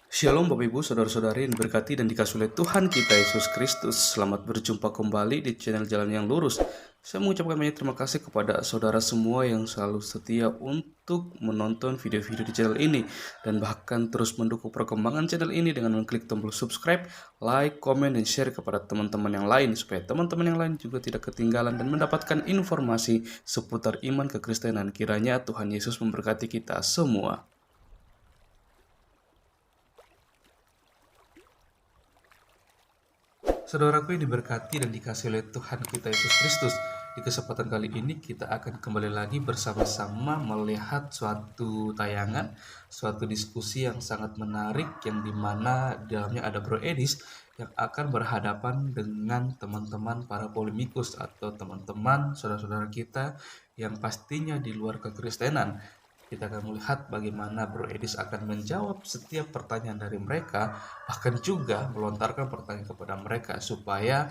Shalom Bapak Ibu, Saudara-saudari yang diberkati dan dikasihi oleh Tuhan kita Yesus Kristus. Selamat berjumpa kembali di channel Jalan yang Lurus. Saya mengucapkan banyak terima kasih kepada saudara semua yang selalu setia untuk menonton video-video di channel ini dan bahkan terus mendukung perkembangan channel ini dengan mengklik tombol subscribe, like, komen, dan share kepada teman-teman yang lain supaya teman-teman yang lain juga tidak ketinggalan dan mendapatkan informasi seputar iman kekristenan. Kiranya Tuhan Yesus memberkati kita semua. Saudaraku yang diberkati dan dikasihi oleh Tuhan kita Yesus Kristus, di kesempatan kali ini kita akan kembali lagi bersama-sama melihat suatu tayangan, suatu diskusi yang sangat menarik yang dimana di dalamnya ada Bro Edis yang akan berhadapan dengan teman-teman para polemikus atau teman-teman saudara-saudara kita yang pastinya di luar kekristenan. Kita akan melihat bagaimana Bro Edis akan menjawab setiap pertanyaan dari mereka, bahkan juga melontarkan pertanyaan kepada mereka supaya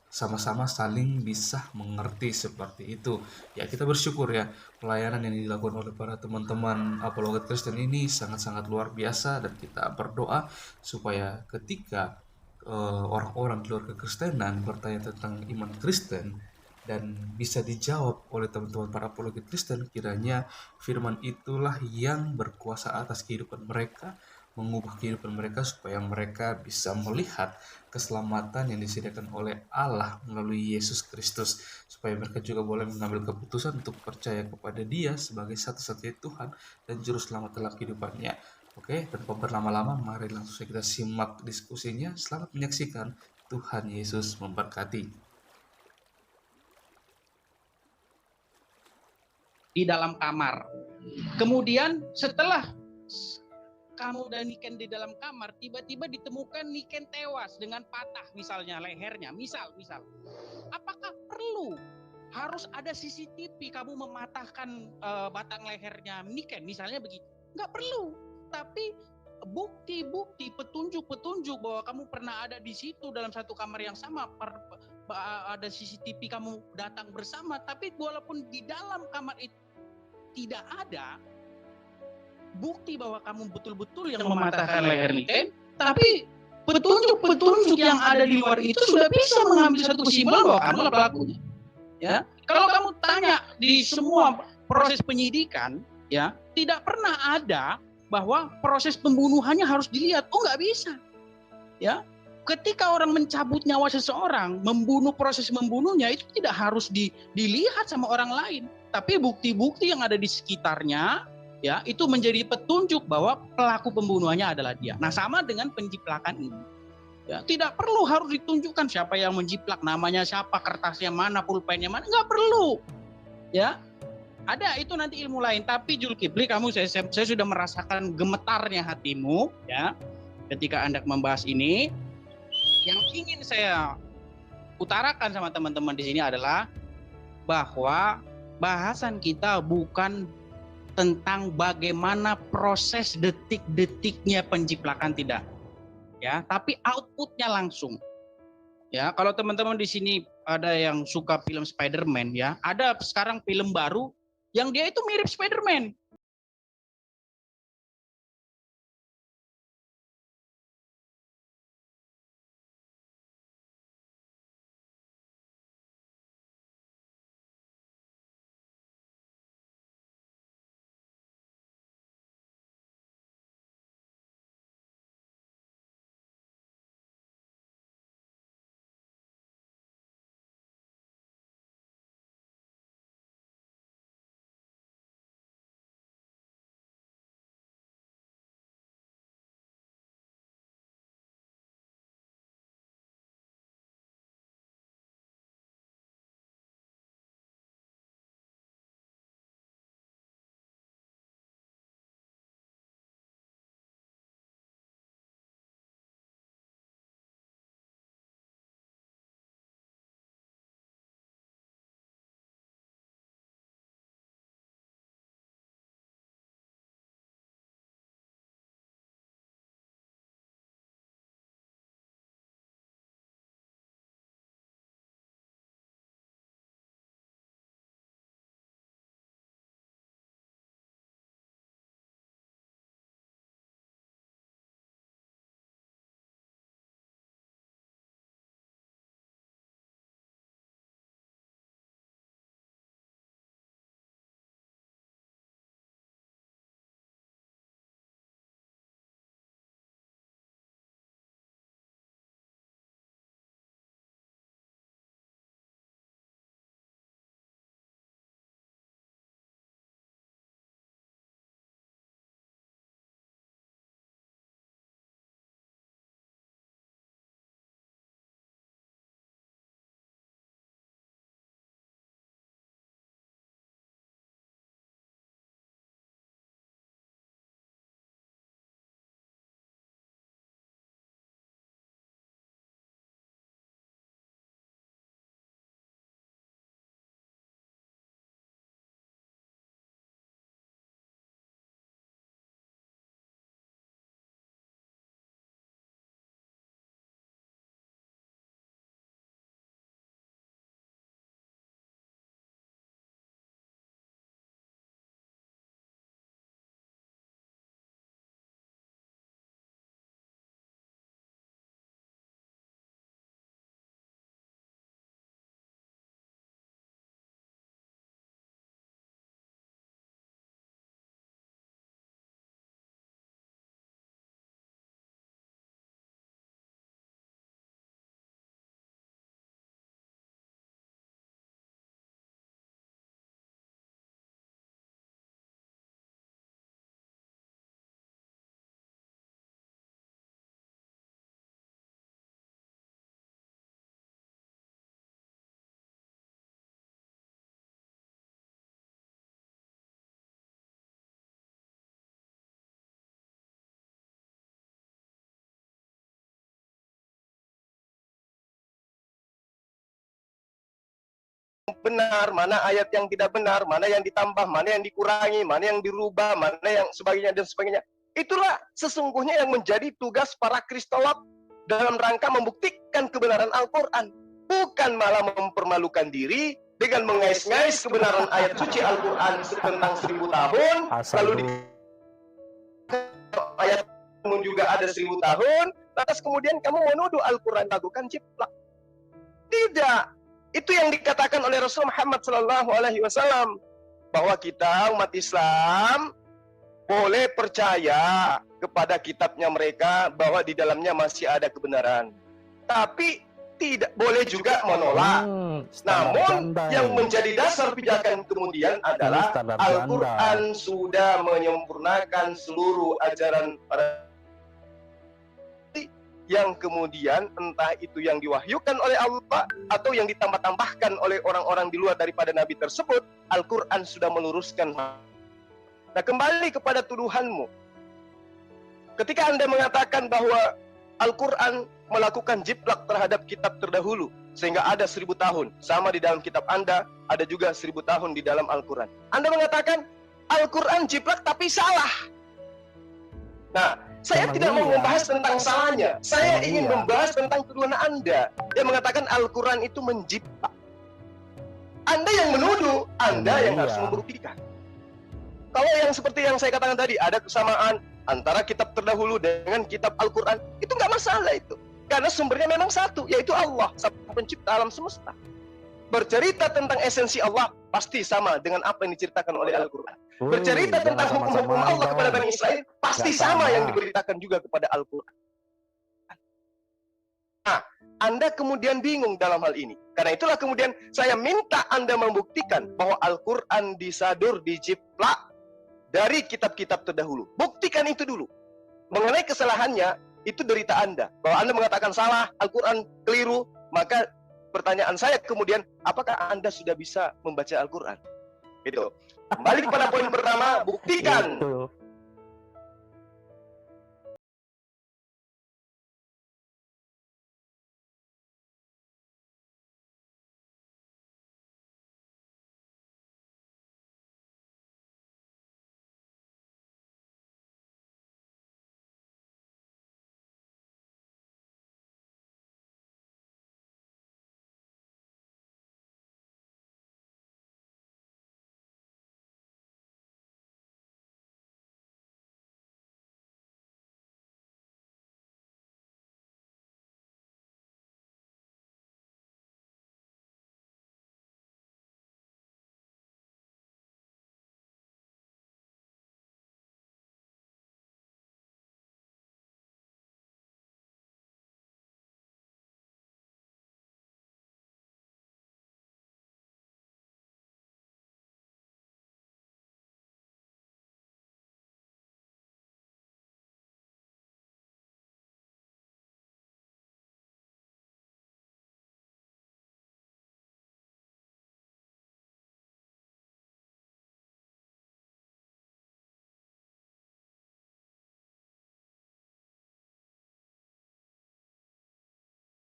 sama-sama saling bisa mengerti seperti itu. Ya, kita bersyukur ya, pelayanan yang dilakukan oleh para teman-teman apologet Kristen ini sangat-sangat luar biasa, dan kita berdoa supaya ketika orang-orang di luar kekristenan bertanya tentang iman Kristen dan bisa dijawab oleh teman-teman para apologet Kristen, kiranya firman itulah yang berkuasa atas kehidupan mereka, mengubah kehidupan mereka supaya mereka bisa melihat keselamatan yang disediakan oleh Allah melalui Yesus Kristus, supaya mereka juga boleh mengambil keputusan untuk percaya kepada Dia sebagai satu-satunya Tuhan dan juru selamat dalam kehidupannya. Oke, tanpa berlama-lama, mari langsung saja kita simak diskusinya. Selamat menyaksikan. Tuhan Yesus memberkati. Di dalam kamar. Kemudian setelah kamu dan Niken di dalam kamar, tiba-tiba ditemukan Niken tewas dengan patah misalnya lehernya, misal. Apakah perlu harus ada CCTV kamu mematahkan batang lehernya Niken misalnya begitu? Nggak perlu. Tapi bukti-bukti, petunjuk-petunjuk bahwa kamu pernah ada di situ dalam satu kamar yang sama, ada CCTV kamu datang bersama, tapi walaupun di dalam kamar itu tidak ada bukti bahwa kamu betul-betul yang mematahkan leher Niken, tapi petunjuk-petunjuk yang ada di luar itu sudah bisa mengambil satu kesimpulan bahwa kamu lah pelakunya. Ya, kalau kamu tanya di semua proses penyidikan, ya tidak pernah ada bahwa proses pembunuhannya harus dilihat. Oh, nggak bisa. Ya, ketika orang mencabut nyawa seseorang, proses membunuhnya itu tidak harus dilihat sama orang lain, tapi bukti-bukti yang ada di sekitarnya, ya itu menjadi petunjuk bahwa pelaku pembunuhannya adalah dia. Nah, sama dengan penjiplakan ini. Ya, tidak perlu harus ditunjukkan siapa yang menjiplak, namanya siapa, kertasnya mana, pulpennya mana, nggak perlu. Ya, ada itu nanti ilmu lain. Tapi Zulkifli, saya sudah merasakan gemetarnya hatimu, ya, ketika Anda membahas ini. Yang ingin saya utarakan sama teman-teman di sini adalah bahwa bahasan kita bukan tentang bagaimana proses detik-detiknya penjiplakan, tidak, ya, tapi outputnya langsung. Ya, kalau teman-teman di sini ada yang suka film Spider-Man, ya, ada sekarang film baru yang dia itu mirip Spider-Man. benar, mana ayat yang tidak benar, mana yang ditambah, mana yang dikurangi, mana yang dirubah, mana yang sebagainya dan sebagainya. Itulah sesungguhnya yang menjadi tugas para kristolog dalam rangka membuktikan kebenaran Al-Quran. Bukan malah mempermalukan diri dengan mengais-ngais kebenaran ayat suci Al-Quran tentang 1000 tahun, lalu di ayat pun juga ada 1000 tahun, lantas kemudian kamu menuduh Al-Quran lakukan jiplak. Tidak. Itu yang dikatakan oleh Rasul Muhammad SAW, bahwa kita umat Islam boleh percaya kepada kitabnya mereka bahwa di dalamnya masih ada kebenaran. Tapi tidak boleh juga menolak. Namun yang menjadi dasar pijakan kemudian adalah Al-Quran sudah menyempurnakan seluruh ajaran para yang kemudian entah itu yang diwahyukan oleh Allah atau yang ditambah-tambahkan oleh orang-orang di luar daripada Nabi tersebut, Al-Quran sudah meluruskan. Nah, kembali kepada tuduhanmu. Ketika Anda mengatakan bahwa Al-Quran melakukan jiplak terhadap kitab terdahulu, sehingga ada 1000 tahun, sama di dalam kitab Anda, ada juga 1000 tahun di dalam Al-Quran. Anda mengatakan Al-Quran jiplak tapi salah. Nah, saya tidak mau membahas tentang salahnya. Saya ingin membahas tentang tuduhan Anda yang mengatakan Al-Quran itu menjiplak. Anda yang menuduh, Anda yang harus membuktikan. Kalau yang seperti yang saya katakan tadi, ada kesamaan antara kitab terdahulu dengan kitab Al-Quran, itu nggak masalah itu. Karena sumbernya memang satu, yaitu Allah, Sang Pencipta alam semesta. Bercerita tentang esensi Allah, pasti sama dengan apa yang diceritakan oleh Al-Quran. Bercerita tentang hukum-hukum Allah kepada Bani Israel, pasti sama yang diberitakan juga kepada Al-Quran. Nah, Anda kemudian bingung dalam hal ini. Karena itulah kemudian saya minta Anda membuktikan bahwa Al-Quran disadur, dijiplak dari kitab-kitab terdahulu. Buktikan itu dulu. Mengenai kesalahannya, itu derita Anda. Bahwa Anda mengatakan salah, Al-Quran keliru, maka pertanyaan saya kemudian, apakah Anda sudah bisa membaca Al-Quran? Itu. Kembali kepada poin pertama, buktikan.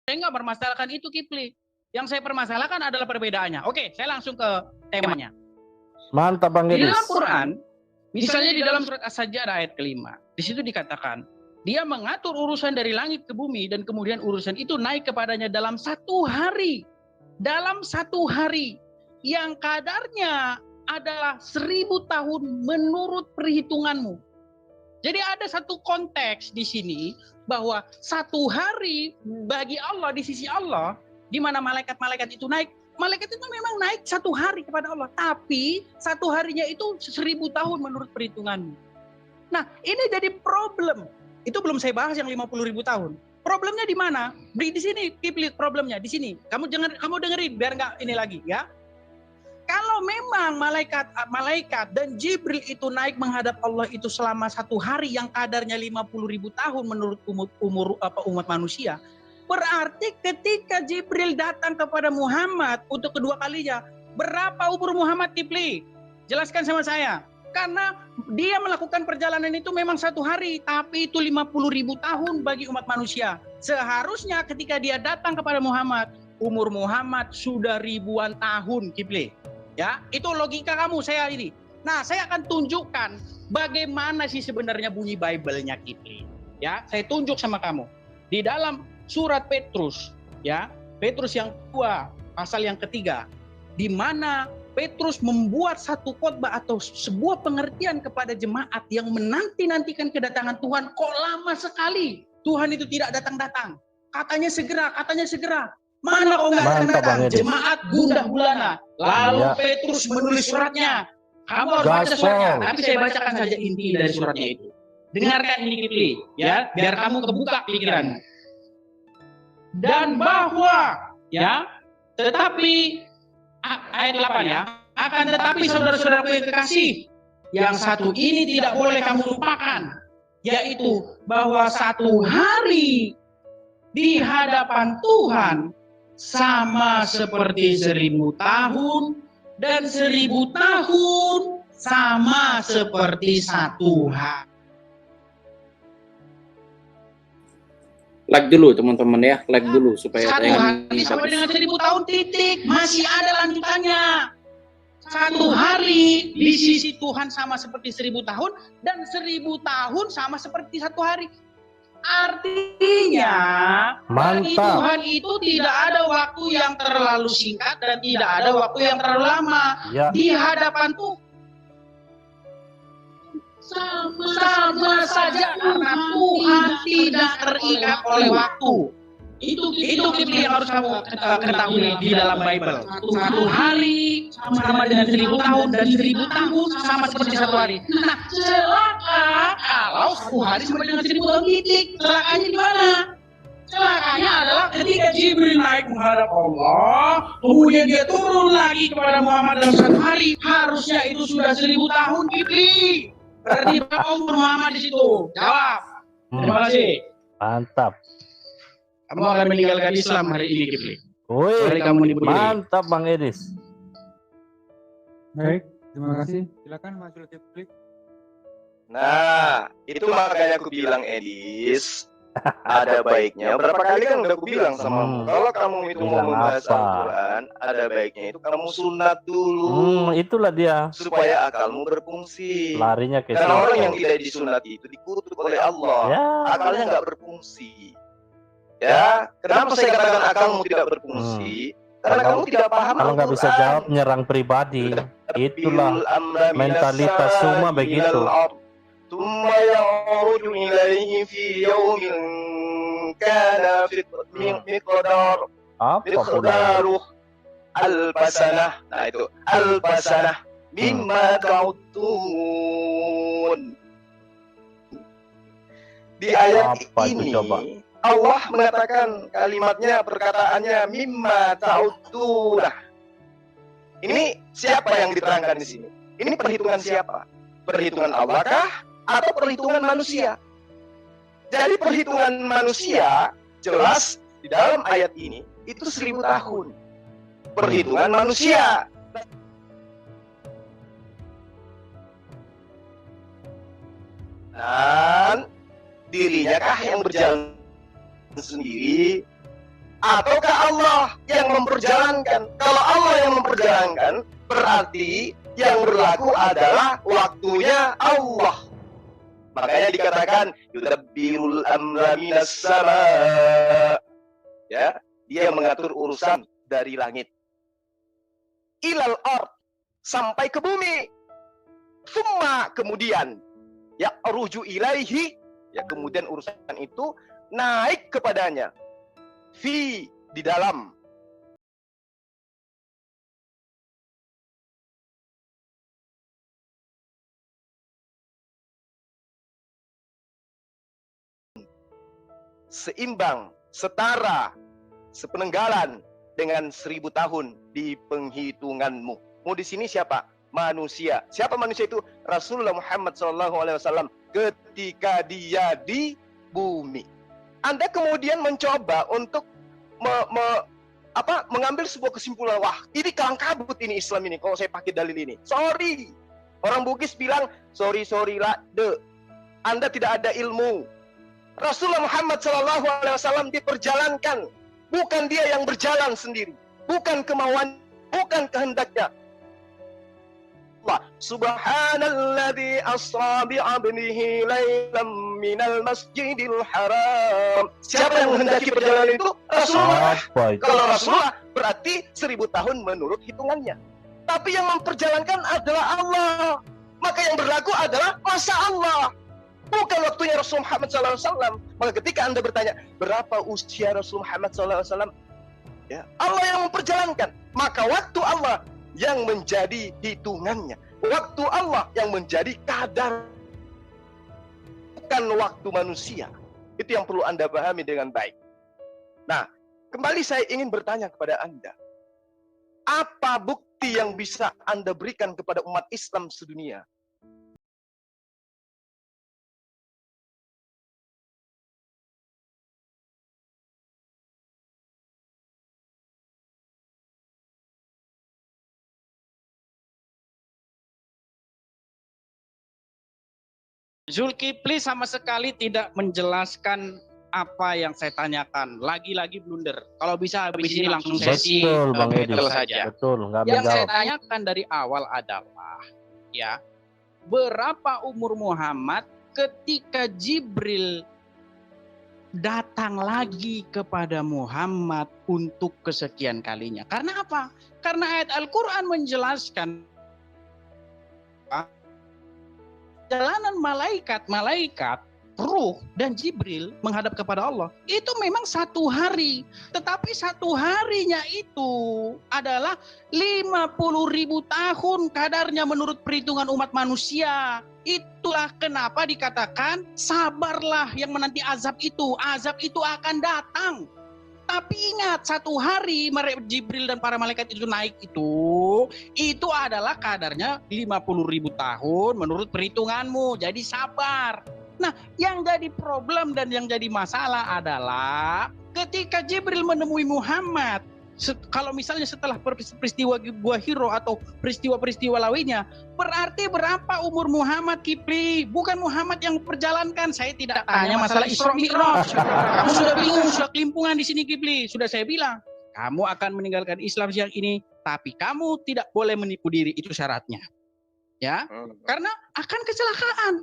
Saya nggak permasalahkan itu, Kipli. Yang saya permasalahkan adalah perbedaannya. Oke, saya langsung ke temanya. Mantap, Bang Di Dedis. dalam Quran, misalnya di dalam surat As-Sajdah ayat ke-5, di situ dikatakan, dia mengatur urusan dari langit ke bumi dan kemudian urusan itu naik kepadanya dalam 1 hari. Dalam 1 hari yang kadarnya adalah 1000 tahun menurut perhitunganmu. Jadi ada satu konteks di sini bahwa 1 hari bagi Allah di sisi Allah, di mana malaikat-malaikat itu naik, malaikat itu memang naik 1 hari kepada Allah, tapi 1 harinya itu 1000 tahun menurut perhitunganmu. Nah, ini jadi problem. Itu belum saya bahas yang 50.000 tahun. Problemnya di mana? Di sini, Kipli, problemnya di sini. Kamu dengerin biar nggak ini lagi ya. Kalau memang malaikat dan Jibril itu naik menghadap Allah itu selama 1 hari yang kadarnya 50.000 tahun menurut umat manusia, berarti ketika Jibril datang kepada Muhammad untuk kedua kalinya, berapa umur Muhammad, Kipli? Jelaskan sama saya. Karena dia melakukan perjalanan itu memang 1 hari, tapi itu 50.000 tahun bagi umat manusia. Seharusnya ketika dia datang kepada Muhammad, umur Muhammad sudah ribuan tahun, Kifli. Ya, itu logika kamu saya ini. Nah, saya akan tunjukkan bagaimana sih sebenarnya bunyi Bible-nya, Kifli. Ya, saya tunjuk sama kamu. Di dalam surat Petrus, ya, Petrus yang kedua, pasal yang ketiga, di mana Petrus membuat satu khotbah atau sebuah pengertian kepada jemaat yang menanti-nantikan kedatangan Tuhan. Kok lama sekali Tuhan itu tidak datang-datang? Katanya segera, katanya segera. Mana kok nggak datang-datang? Jemaat gundah gulana. Lalu Petrus menulis suratnya. Kamu harus baca suratnya, tapi saya bacakan saja inti dari suratnya itu. Dengarkan ini, Kifli, ya, biar kamu kebuka pikiranmu. Dan bahwa, ya, tetapi ayat 8 ya, akan tetapi saudara-saudaraku yang kekasih, yang satu ini tidak boleh kamu lupakan, yaitu bahwa satu hari di hadapan Tuhan sama seperti 1000 tahun, dan 1000 tahun sama seperti satu hari. Like dulu teman-teman ya, like dulu supaya satu hari sampai dengan 1000 tahun titik, masih ada lanjutannya. Satu hari di sisi Tuhan sama seperti 1000 tahun, dan 1000 tahun sama seperti satu hari. Artinya bagi Tuhan itu tidak ada waktu yang terlalu singkat dan tidak ada waktu yang terlalu lama. Di hadapan Tuhan sama saja, karena Tuhan tidak terikat oleh waktu. Itu Kifli yang harus kamu ketahui di dalam Bible. Satu hari sama dengan 1000 tahun, dan 1000 tahun sama seperti satu hari. Nah, celaka kalau satu hari sama dengan 1000 tahun titik. Celakanya di mana? Celakanya adalah ketika Jibril naik menghadap Allah, kemudian dia turun lagi kepada Muhammad dalam satu hari. Harusnya itu sudah 1000 tahun, Kifli. Berarti berapa umur Muhammad di situ? Jawab. Terima kasih. Mantap. Kamu akan meninggalkan Islam hari ini, Kifli. Woi, kamu dibunuh. mantap Bang Edis. Baik, terima kasih. Silakan Mas Zulkifli. Nah, itu makanya aku bilang, Edis, ada baiknya. Berapa kali kan udah aku bilang sama kamu, kalau kamu itu mau membahas Al-Quran, ada baiknya itu kamu sunat dulu. Itulah dia. Supaya akalmu berfungsi. Larinya ke Karena situ. orang yang tidak disunat itu dikutuk oleh Allah. Ya. Akalnya nggak berfungsi. Ya, kenapa saya katakan akalmu tidak berfungsi? Karena kamu tidak paham Kalau nggak bisa Al-Quran. jawab, nyerang pribadi. Itulah mentalitas semua begitu. ثم يعرج إليه في يوم كان مقداره ألف سنة. Nah itu ألف سنة مما تعدون. Di ayat ini Allah mengatakan kalimatnya, perkataannya mimma ta'udun. Ini siapa yang diterangkan di sini? Ini perhitungan siapa? Perhitungan Allah kah? Atau perhitungan manusia? Jadi perhitungan manusia jelas di dalam ayat ini itu 1000 tahun. Perhitungan manusia. Dan dirinya kah yang berjalan sendiri? Ataukah Allah yang memperjalankan? Kalau Allah yang memperjalankan, berarti yang berlaku adalah waktunya Allah. Makanya dikatakan yudabbirul amra minas sama. Ya, dia mengatur urusan dari langit ilal ard, sampai ke bumi. Summa, kemudian ya ruju ilaihi, ya kemudian urusan itu naik kepadanya. Fi, di dalam. Seimbang, setara, sepenenggalan dengan 1000 tahun di penghitunganmu. Mau di sini siapa? Manusia. Siapa manusia itu? Rasulullah Muhammad SAW ketika dia di bumi. Anda kemudian mencoba untuk mengambil sebuah kesimpulan, wah ini kalang kabut ini Islam ini kalau saya pakai dalil ini. Sorry, orang Bugis bilang sorry lah, Anda tidak ada ilmu. Rasulullah Muhammad SAW diperjalankan Bukan dia yang berjalan sendiri, bukan kemauan, bukan kehendaknya. Allah, Subhanalladzi asra bi'abdihi lailam minal masjidil haram. Siapa yang menghendaki perjalanan itu? Rasulullah. Apa itu? Kalau Rasulullah berarti 1000 tahun menurut hitungannya. Tapi yang memperjalankan adalah Allah. Maka yang berlaku adalah masa Allah, bukan waktunya Rasul Muhammad SAW. Maka ketika Anda bertanya, berapa usia Rasul Muhammad SAW? Ya, Allah yang memperjalankan. Maka waktu Allah yang menjadi hitungannya. Waktu Allah yang menjadi kadar. Bukan waktu manusia. Itu yang perlu Anda pahami dengan baik. Nah, kembali saya ingin bertanya kepada Anda. Apa bukti yang bisa Anda berikan kepada umat Islam sedunia? Zulkifli sama sekali tidak menjelaskan apa yang saya tanyakan. Lagi-lagi blunder. Kalau bisa habis ini langsung sesi Betul, Bang Edi. battle saja. Betul, nggak Yang saya menjawab. tanyakan dari awal adalah, ya, berapa umur Muhammad ketika Jibril datang lagi kepada Muhammad untuk kesekian kalinya? Karena apa? Karena ayat Al-Quran menjelaskan jalanan malaikat, ruh dan Jibril menghadap kepada Allah itu memang 1 hari, tetapi 1 harinya itu adalah 50.000 tahun kadarnya menurut perhitungan umat manusia. Itulah kenapa dikatakan sabarlah yang menanti azab itu akan datang. Tapi ingat, 1 hari Jibril dan para malaikat itu naik itu adalah kadarnya 50.000 tahun menurut perhitunganmu. Jadi sabar. Nah, yang jadi problem dan yang jadi masalah adalah ketika Jibril menemui Muhammad, kalau misalnya setelah peristiwa Gua Hiro atau peristiwa-peristiwa lainnya, berarti berapa umur Muhammad, Kifli? Bukan Muhammad yang memperjalankan. Saya tidak tanya masalah Isra Mi'raj. Kamu sudah bingung, sudah kelimpungan di sini, Kifli. Sudah saya bilang, kamu akan meninggalkan Islam siang ini, tapi kamu tidak boleh menipu diri, itu syaratnya. Ya, karena akan kecelakaan.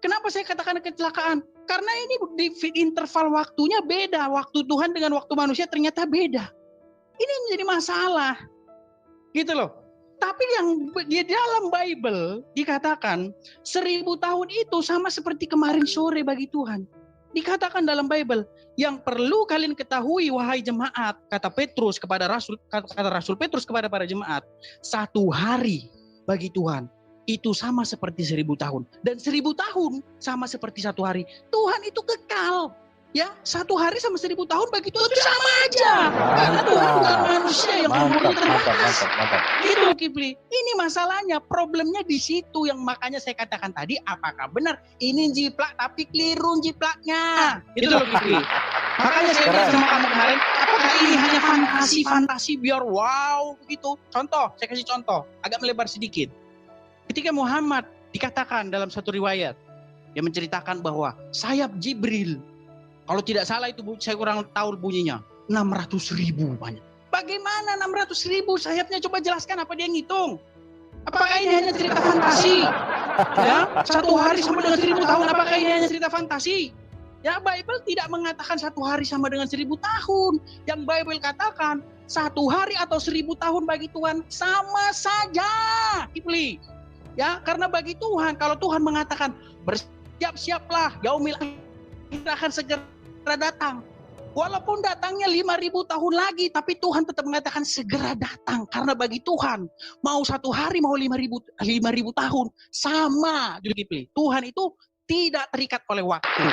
Kenapa saya katakan kecelakaan? Karena ini di interval waktunya beda. Waktu Tuhan dengan waktu manusia ternyata beda. Ini menjadi masalah, gitu loh. Tapi yang di dalam Bible dikatakan 1000 tahun itu sama seperti kemarin sore bagi Tuhan. Dikatakan dalam Bible, yang perlu kalian ketahui wahai jemaat, kata Rasul Petrus kepada para jemaat, 1 hari bagi Tuhan itu sama seperti 1000 tahun, dan 1000 tahun sama seperti 1 hari. Tuhan itu kekal. Ya, 1 hari sama 1000 tahun bagi Tuhan itu sama aja. Karena Tuhan bukan manusia yang umurnya terbatas. Gitu loh, Kifli. Ini masalahnya, problemnya di situ yang makanya saya katakan tadi, apakah benar ini jiplak tapi keliru jiplaknya. Gitu loh, Kifli. Makanya saya bilang sama kamu kemarin, apakah ini hanya fantasi biar wow begitu. Contoh, saya kasih contoh, agak melebar sedikit. Ketika Muhammad dikatakan dalam satu riwayat, dia menceritakan bahwa sayap Jibril, kalau tidak salah itu saya kurang tahu bunyinya, 600.000 banyak. Bagaimana 600.000 sayapnya? Coba jelaskan, apa dia ngitung? Apakah ini hanya cerita fantasi? Ya, 1 hari sama dengan 1000 tahun, apakah ini hanya cerita fantasi? Ya, Bible tidak mengatakan 1 hari sama dengan 1000 tahun. Yang Bible katakan 1 hari atau 1000 tahun bagi Tuhan sama saja, Kifli. Ya, karena bagi Tuhan, kalau Tuhan mengatakan bersiap-siaplah, yaumil akhir akan segera datang. Walaupun datangnya 5000 tahun lagi, tapi Tuhan tetap mengatakan segera datang. Karena bagi Tuhan, mau 1 hari, mau 5000 tahun, sama. Tuhan itu tidak terikat oleh waktu.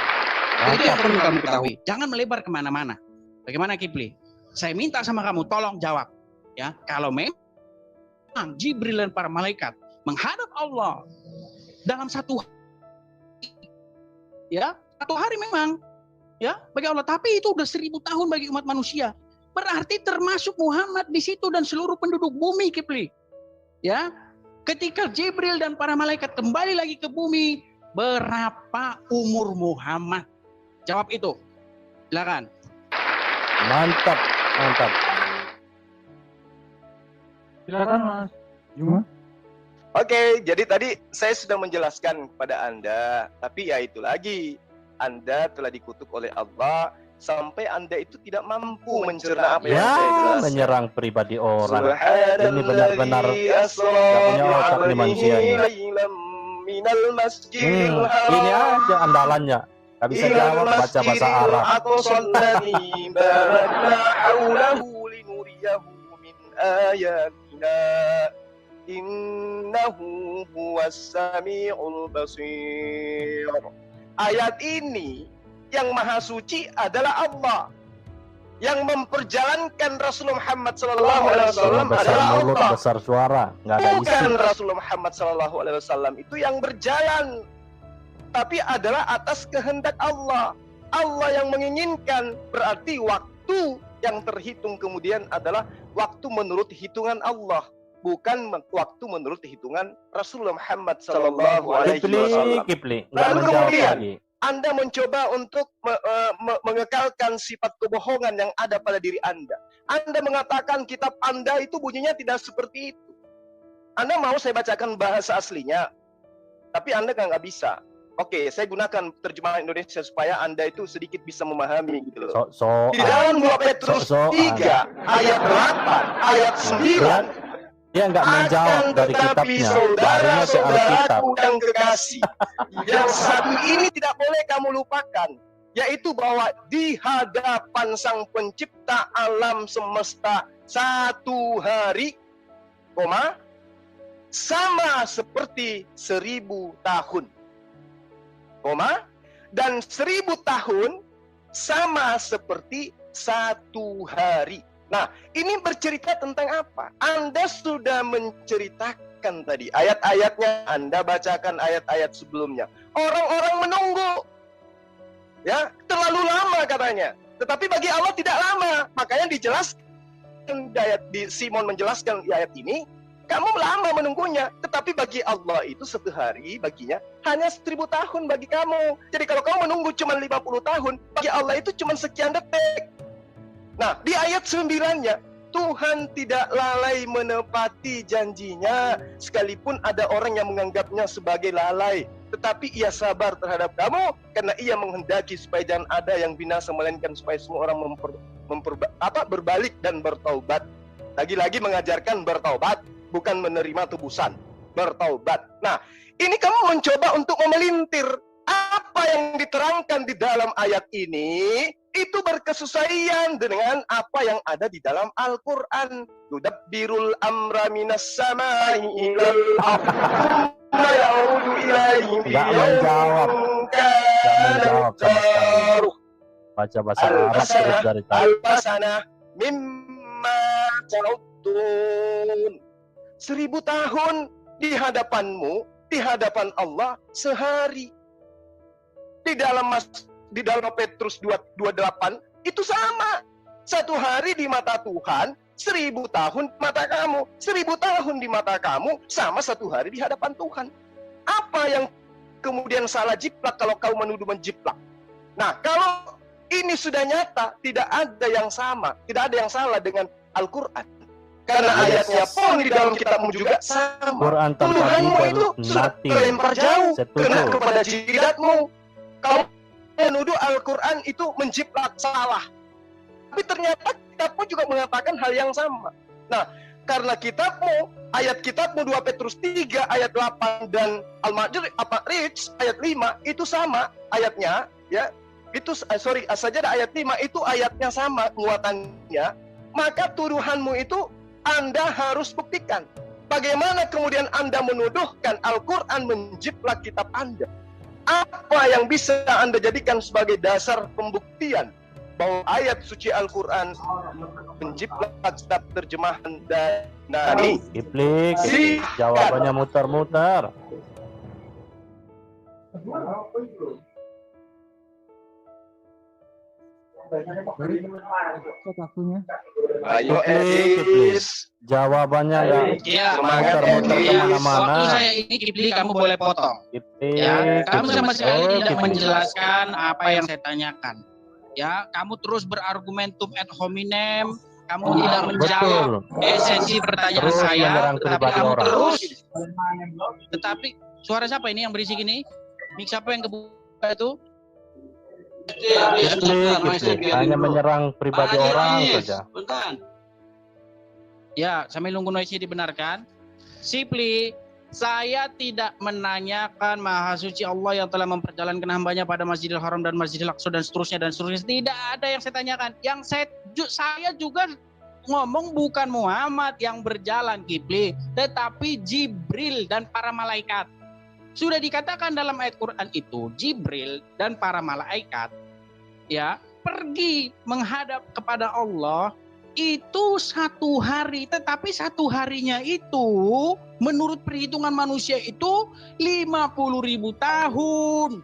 Itu yang perlu kamu ketahui. Jangan melebar kemana-mana. Bagaimana, Kifli? Saya minta sama kamu, tolong jawab. Ya, kalau memang Jibril dan para malaikat menghadap Allah dalam 1 hari, ya, 1 hari memang, ya, bagi Allah. Tapi itu udah 1000 tahun bagi umat manusia. Berarti termasuk Muhammad di situ dan seluruh penduduk bumi, Kifli. Ya, ketika Jibril dan para malaikat kembali lagi ke bumi, berapa umur Muhammad? Jawab itu. Silakan. Mantap, mantap. Silakan Mas Yuma. Oke, jadi tadi saya sudah menjelaskan kepada Anda, tapi ya itu lagi, Anda telah dikutuk oleh Allah sampai Anda itu tidak mampu mencerna apa yang saya Ya, jelaskan. menyerang pribadi orang. Ini benar-benar nggak punya otak nih manusia ini. Ini aja andalannya. Gak bisa jawab baca bahasa Arab. Ayat ini yang maha suci adalah Allah. Yang memperjalankan Rasulullah Muhammad SAW Besar adalah mulut, Allah. besar suara, nggak ada isi. Bukan Rasulullah Muhammad SAW itu yang berjalan, tapi adalah atas kehendak Allah. Allah yang menginginkan, berarti waktu yang terhitung kemudian adalah waktu menurut hitungan Allah, bukan waktu menurut hitungan Rasulullah Muhammad SAW. Kipli, nggak Lalu menjawab kemudian, lagi. Anda mencoba untuk mengekalkan sifat kebohongan yang ada pada diri Anda. Anda mengatakan kitab Anda itu bunyinya tidak seperti itu. Anda mau saya bacakan bahasa aslinya, tapi Anda nggak bisa. Oke, saya gunakan terjemahan Indonesia supaya Anda itu sedikit bisa memahami gitu loh. Di dalam 2 Petrus 3 ayat 8, ayat 9. Dia nggak menjawab dari kitabnya, barunya ke Alkitab. Yang kekasih, yang satu ini tidak boleh kamu lupakan, yaitu bahwa di hadapan Sang Pencipta alam semesta satu hari, sama seperti 1000 tahun, dan 1000 tahun sama seperti satu hari. Nah, ini bercerita tentang apa? Anda sudah menceritakan tadi ayat-ayatnya, Anda bacakan ayat-ayat sebelumnya. Orang-orang menunggu, ya, terlalu lama katanya. Tetapi bagi Allah tidak lama, makanya dijelaskan di Simon menjelaskan di ayat ini, kamu lama menunggunya, tetapi bagi Allah itu satu hari baginya hanya 1000 tahun bagi kamu. Jadi kalau kamu menunggu cuma 50 tahun, bagi Allah itu cuma sekian detik. Nah, di ayat 9-nya, Tuhan tidak lalai menepati janjinya, sekalipun ada orang yang menganggapnya sebagai lalai. Tetapi ia sabar terhadap kamu, karena ia menghendaki supaya jangan ada yang binasa, melainkan supaya semua orang berbalik dan bertaubat. Lagi-lagi mengajarkan bertaubat, bukan menerima tebusan. Bertaubat. Nah, ini kamu mencoba untuk memelintir. Apa yang diterangkan di dalam ayat ini itu berkesesuaian dengan apa yang ada di dalam Al-Quran. Yudabbirul amra minas samai ilal ardh ya'udu ilaihi Nggak menjawab sama sekali. Baca bahasa Arab terus dari tadi. Al-Hasanah mimma ta'udun. 1000 tahun di hadapanmu, di hadapan Allah sehari. Di dalam Petrus 2:28 itu sama. Satu hari di mata Tuhan, 1000 tahun di mata kamu. 1000 tahun di mata kamu sama satu hari di hadapan Tuhan. Apa yang kemudian salah jiplak kalau kau menuduh menjiplak? Nah, kalau ini sudah nyata, tidak ada yang sama, tidak ada yang salah dengan Al-Quran. Karena ayatnya pun di dalam kitabmu juga sama. Quran tanpa Tuhanmu bibel, itu sudah nothing. terlempar jauh, kena Setuju. kepada jidatmu. Kau menuduh Al-Quran itu menjiplak salah. Tapi ternyata kitabmu juga mengatakan hal yang sama. Nah, karena kitabmu, ayat kitabmu 2 Petrus 3 ayat 8 dan Al-Ma'arij ayat 5 itu sama ayatnya, ya. Itu saja ayat 5 itu ayatnya sama muatannya. Maka tuduhanmu itu Anda harus buktikan. Bagaimana kemudian Anda menuduhkan Al-Quran menjiplak kitab Anda? Apa yang bisa Anda jadikan sebagai dasar pembuktian bahwa ayat suci Al-Quran menjiplak kitab terjemahan dari Kiplik, jawabannya muter-muter. Kok waktunya? Ayo Kiplik. Edis. Jawabannya nggak Ya, muter-muter Edis. kemana-mana. waktu saya ini Kipli kamu boleh potong. Kiplik, Ya, kamu Kiplik. sama sekali Oh, tidak Kiplik. menjelaskan apa yang saya tanyakan. Ya, kamu terus berargumentum ad hominem, kamu tidak menjawab Betul. esensi pertanyaan Terus saya, menyerang tetapi pribadi kamu orang. terus. Tetapi suara siapa ini yang berisik ini? Mik siapa yang kebuka itu? Kipli. Hanya menyerang pribadi orang saja. Ya, sambil nunggu noise dibenarkan. Sipli, saya tidak menanyakan Maha Suci Allah yang telah memperjalankan hambanya pada Masjidil Haram dan Masjidil Aqsa dan seterusnya dan seterusnya. Tidak ada yang saya tanyakan. Yang saya juga ngomong bukan Muhammad yang berjalan, Kipli, tetapi Jibril dan para malaikat. Sudah dikatakan dalam ayat Quran itu, Jibril dan para malaikat ya pergi menghadap kepada Allah itu 1 hari, tetapi 1 harinya itu menurut perhitungan manusia itu 50.000 tahun.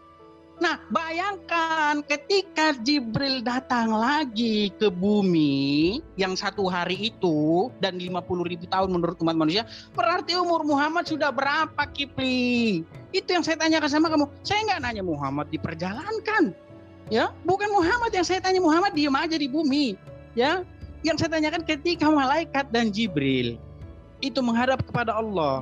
Nah, bayangkan ketika Jibril datang lagi ke bumi yang 1 hari itu dan 50.000 tahun menurut umat manusia, berarti umur Muhammad sudah berapa, Kipli? Itu yang saya tanyakan sama kamu. Saya nggak nanya Muhammad diperjalankan, ya, bukan Muhammad yang saya tanya. Muhammad diam aja di bumi, ya. Yang saya tanyakan ketika malaikat dan Jibril itu menghadap kepada Allah,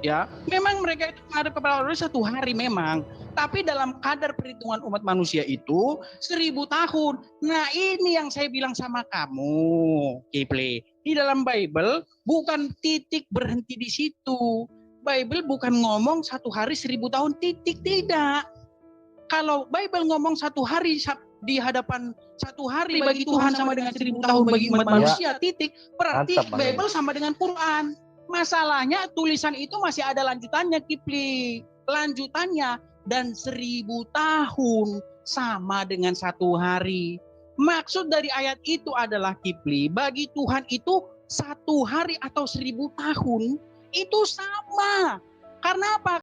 ya, memang mereka itu menghadap kepada Allah 1 hari memang, tapi dalam kadar perhitungan umat manusia itu 1000 tahun. Nah, ini yang saya bilang sama kamu, Kipli. Di dalam Bible bukan titik berhenti di situ. Bible bukan ngomong 1 hari 1000 tahun titik, tidak. Kalau Bible ngomong 1 hari di hadapan 1 hari bagi Tuhan sama dengan 1000 tahun bagi umat manusia, titik. Berarti Mantap, Bible sama dengan Quran. Masalahnya tulisan itu masih ada lanjutannya, Kipli. Lanjutannya, dan 1000 tahun sama dengan 1 hari. Maksud dari ayat itu adalah, Kipli, bagi Tuhan itu 1 hari atau 1000 tahun itu sama. Karena apa?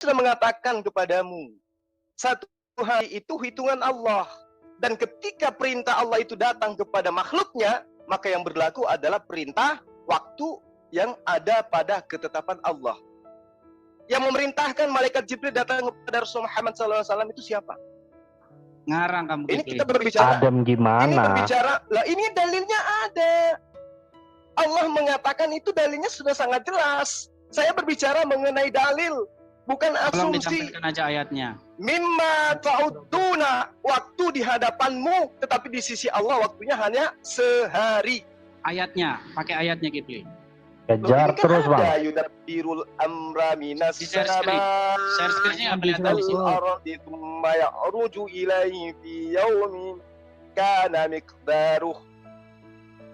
Sudah mengatakan kepadamu, 1 hari itu hitungan Allah. Dan ketika perintah Allah itu datang kepada makhluknya, maka yang berlaku adalah perintah waktu yang ada pada ketetapan Allah. Yang memerintahkan malaikat Jibril datang kepada Rasulullah Muhammad SAW itu siapa? Ngarang kamu, Ini Kipli. kita berbicara. Adem Ini gimana? berbicara. Lah, ini dalilnya ada. Allah mengatakan itu dalilnya sudah sangat jelas. Saya berbicara mengenai dalil, bukan Tolong asumsi. ditampilkan aja ayatnya. Mimma ta'uduna, waktu di hadapanmu, tetapi di sisi Allah waktunya hanya sehari. Ayatnya, pakai ayatnya, Kipli. Kejar terus, Bang. Yudabbirul amra minas Di share screen. Share screen-nya kelihatan di sini. ardi thumma ya'ruju ilaihi fi yaumin kana miqdaruh.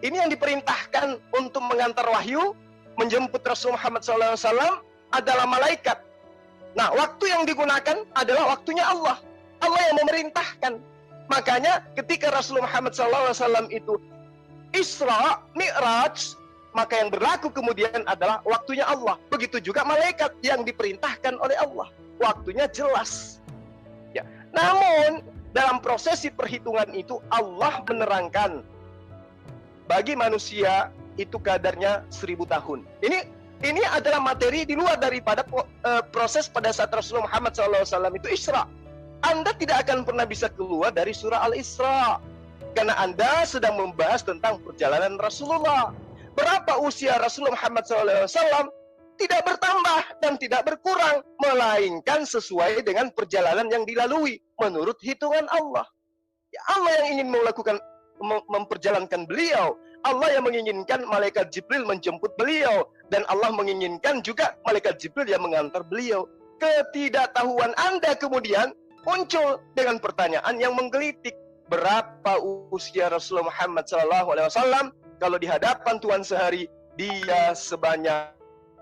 Ini yang diperintahkan untuk mengantar wahyu, menjemput Rasul Muhammad SAW adalah malaikat. Nah, waktu yang digunakan adalah waktunya Allah. Allah yang memerintahkan. Makanya ketika Rasul Muhammad SAW itu Isra, Mi'raj, maka yang berlaku kemudian adalah waktunya Allah. Begitu juga malaikat yang diperintahkan oleh Allah. Waktunya jelas. Ya. Namun, dalam prosesi perhitungan itu Allah menerangkan bagi manusia itu kadarnya 1000 tahun. Ini adalah materi di luar daripada proses pada saat Rasulullah Muhammad SAW itu Isra. Anda tidak akan pernah bisa keluar dari surah Al-Isra. karena Anda sedang membahas tentang perjalanan Rasulullah. Berapa usia Rasulullah Muhammad SAW? Tidak bertambah dan tidak berkurang, melainkan sesuai dengan perjalanan yang dilalui menurut hitungan Allah. Ya, Allah yang ingin memperjalankan beliau. Allah yang menginginkan malaikat Jibril menjemput beliau, dan Allah menginginkan juga malaikat Jibril yang mengantar beliau. Ketidaktahuan Anda kemudian muncul dengan pertanyaan yang menggelitik. Berapa usia Rasulullah Muhammad SAW? Kalau di hadapan Tuhan sehari, dia sebanyak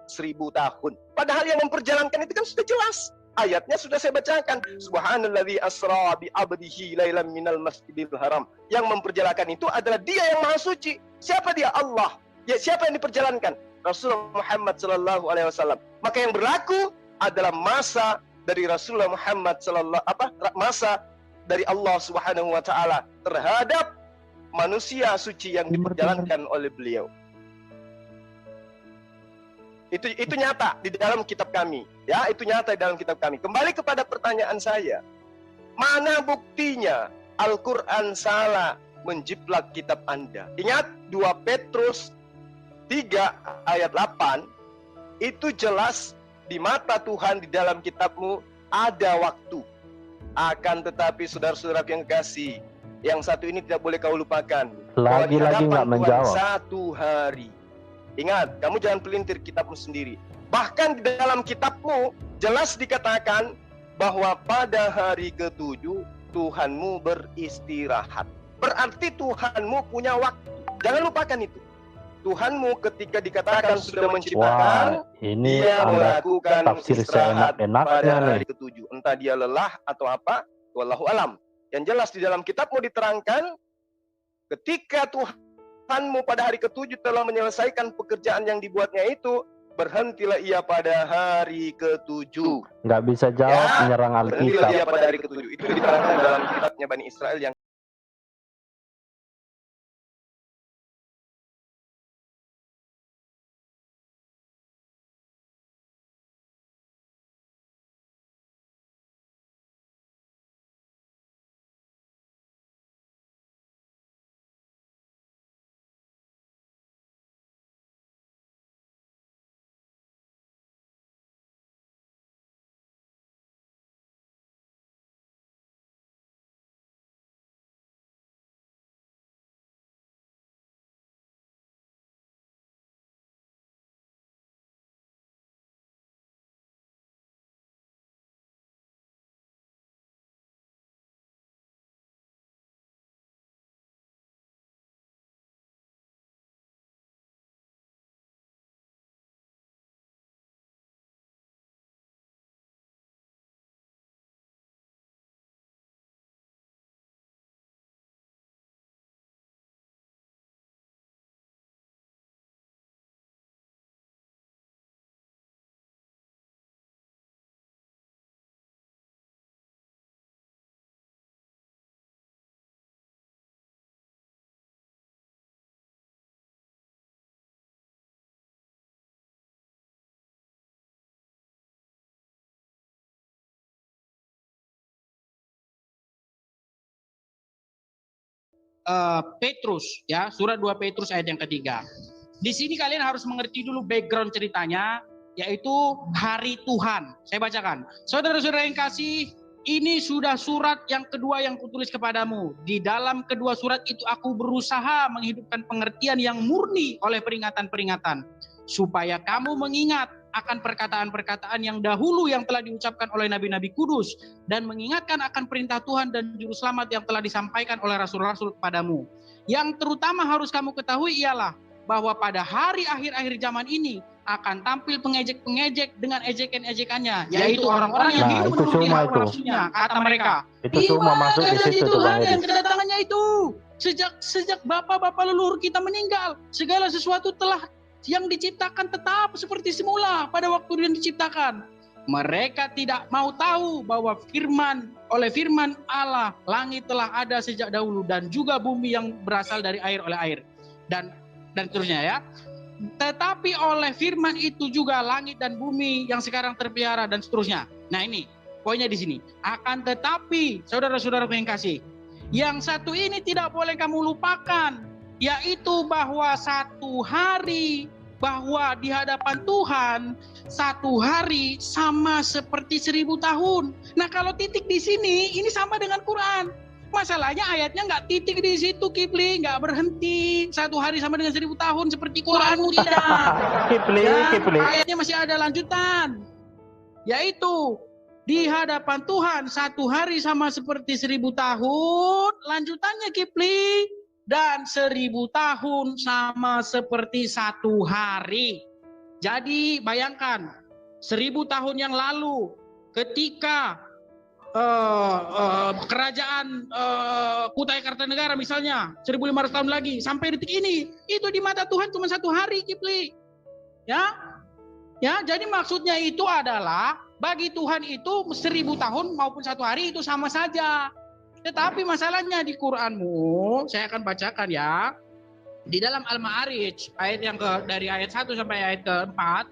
1000 tahun. Padahal yang memperjalankan itu kan sudah jelas. Ayatnya sudah saya bacakan. Subhanalladzi asra bi 'abdihi lailan minal masjidil haram. Yang memperjalankan itu adalah Dia yang Maha Suci. Siapa Dia? Allah. Ya, siapa yang diperjalankan? Rasulullah Muhammad SAW. Maka yang berlaku adalah masa dari Rasulullah Muhammad masa dari Allah Subhanahu wa taala terhadap manusia suci yang diperjalankan oleh beliau. Itu nyata di dalam kitab kami, ya, itu nyata di dalam kitab kami. Kembali kepada pertanyaan saya, mana buktinya Al-Quran salah menjiplak kitab Anda? Ingat 2 Petrus 3 ayat 8, itu jelas di mata Tuhan di dalam kitabmu ada waktu. Akan tetapi saudara-saudara yang kasih, yang satu ini tidak boleh kau lupakan. Lagi-lagi nggak menjawab. Satu hari. Ingat, kamu jangan pelintir kitabmu sendiri. Bahkan di dalam kitabmu jelas dikatakan bahwa pada hari ke-7 Tuhanmu beristirahat. Berarti Tuhanmu punya waktu. Jangan lupakan itu. Tuhanmu ketika dikatakan sudah menciptakan, ini Dia Anda melakukan tafsir istirahat seenak-enaknya pada nih. hari ke-7. Entah dia lelah atau apa, wallahu alam. Yang jelas di dalam kitabmu diterangkan, ketika Tuhanmu pada hari ke-7 telah menyelesaikan pekerjaan yang dibuatnya itu, berhentilah ia pada hari ke-7. Nggak bisa jawab, menyerang Berhentilah ia Alkitab. pada hari ke-7. Itu diterangkan dalam kitabnya Bani Israel yang Petrus, ya, surat 2 Petrus ayat yang ketiga. Di sini kalian harus mengerti dulu background ceritanya, yaitu hari Tuhan. Saya bacakan. Saudara-saudara yang kasih, ini sudah surat yang kedua yang kutulis kepadamu. Di dalam kedua surat itu aku berusaha menghidupkan pengertian yang murni oleh peringatan-peringatan, supaya kamu mengingat akan perkataan-perkataan yang dahulu yang telah diucapkan oleh nabi-nabi kudus, dan mengingatkan akan perintah Tuhan dan juru selamat yang telah disampaikan oleh rasul-rasul kepadamu. Yang terutama harus kamu ketahui ialah bahwa pada hari akhir-akhir zaman ini akan tampil pengejek-pengejek dengan ejekan-ejekannya, yaitu orang-orang yang hidup menurut hawa nafsunya, kata mereka. Itu semua masuk di situ tuh Bang Dan Edi. kedatangannya itu sejak bapak-bapak leluhur kita meninggal, segala sesuatu telah yang diciptakan tetap seperti semula pada waktu dia diciptakan. Mereka tidak mau tahu bahwa oleh firman Allah, langit telah ada sejak dahulu, dan juga bumi yang berasal dari air oleh air, dan seterusnya, ya. Tetapi oleh firman itu juga langit dan bumi yang sekarang terpelihara, dan seterusnya. Nah, ini poinnya di sini. Akan tetapi, saudara-saudara yang kasih, Yang satu ini tidak boleh kamu lupakan, yaitu bahwa satu hari, bahwa di hadapan Tuhan satu hari sama seperti 1000 tahun. Nah, kalau titik di sini, ini sama dengan Quran. Masalahnya ayatnya nggak titik di situ, Kipli, nggak berhenti. Satu hari sama dengan 1000 tahun seperti Quran, tidak. Kipli. Ayatnya masih ada lanjutan, yaitu di hadapan Tuhan satu hari sama seperti 1000 tahun. Lanjutannya, Kipli, dan 1000 tahun sama seperti satu hari. Jadi bayangkan 1000 tahun yang lalu ketika kerajaan Kutai Kartanegara misalnya 1500 tahun lagi sampai detik ini, itu di mata Tuhan cuma satu hari, Kipli. Ya, jadi maksudnya itu adalah bagi Tuhan itu 1000 tahun maupun satu hari itu sama saja. Tetapi masalahnya di Quranmu, saya akan bacakan ya. Di dalam Al-Ma'arij ayat yang dari ayat 1 sampai ayat ke-4,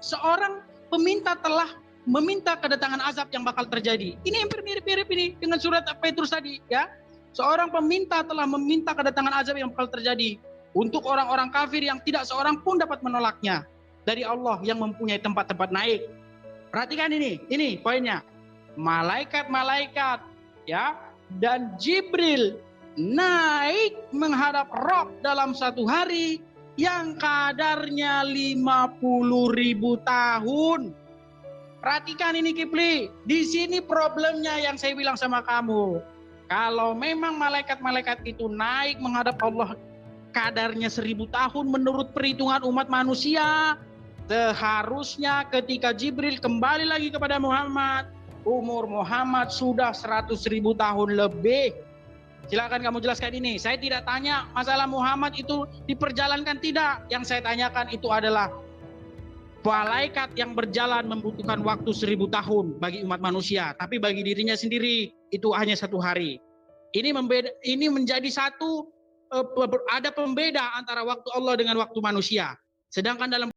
seorang peminta telah meminta kedatangan azab yang bakal terjadi. Ini hampir mirip-mirip ini dengan surat Petrus tadi ya. Seorang peminta telah meminta kedatangan azab yang bakal terjadi untuk orang-orang kafir yang tidak seorang pun dapat menolaknya dari Allah yang mempunyai tempat-tempat naik. Perhatikan ini poinnya. Malaikat-malaikat ya dan Jibril naik menghadap Rob dalam satu hari yang kadarnya 50.000 tahun. Perhatikan ini, Kipli. Di sini problemnya yang saya bilang sama kamu. Kalau memang malaikat-malaikat itu naik menghadap Allah kadarnya 1000 tahun menurut perhitungan umat manusia, seharusnya ketika Jibril kembali lagi kepada Muhammad, umur Muhammad sudah 100.000 tahun lebih. Silakan kamu jelaskan ini. Saya tidak tanya masalah Muhammad itu diperjalankan, tidak. Yang saya tanyakan itu adalah malaikat yang berjalan membutuhkan waktu 1000 tahun bagi umat manusia, tapi bagi dirinya sendiri itu hanya satu hari. Ini menjadi satu, ada pembeda antara waktu Allah dengan waktu manusia. Sedangkan dalam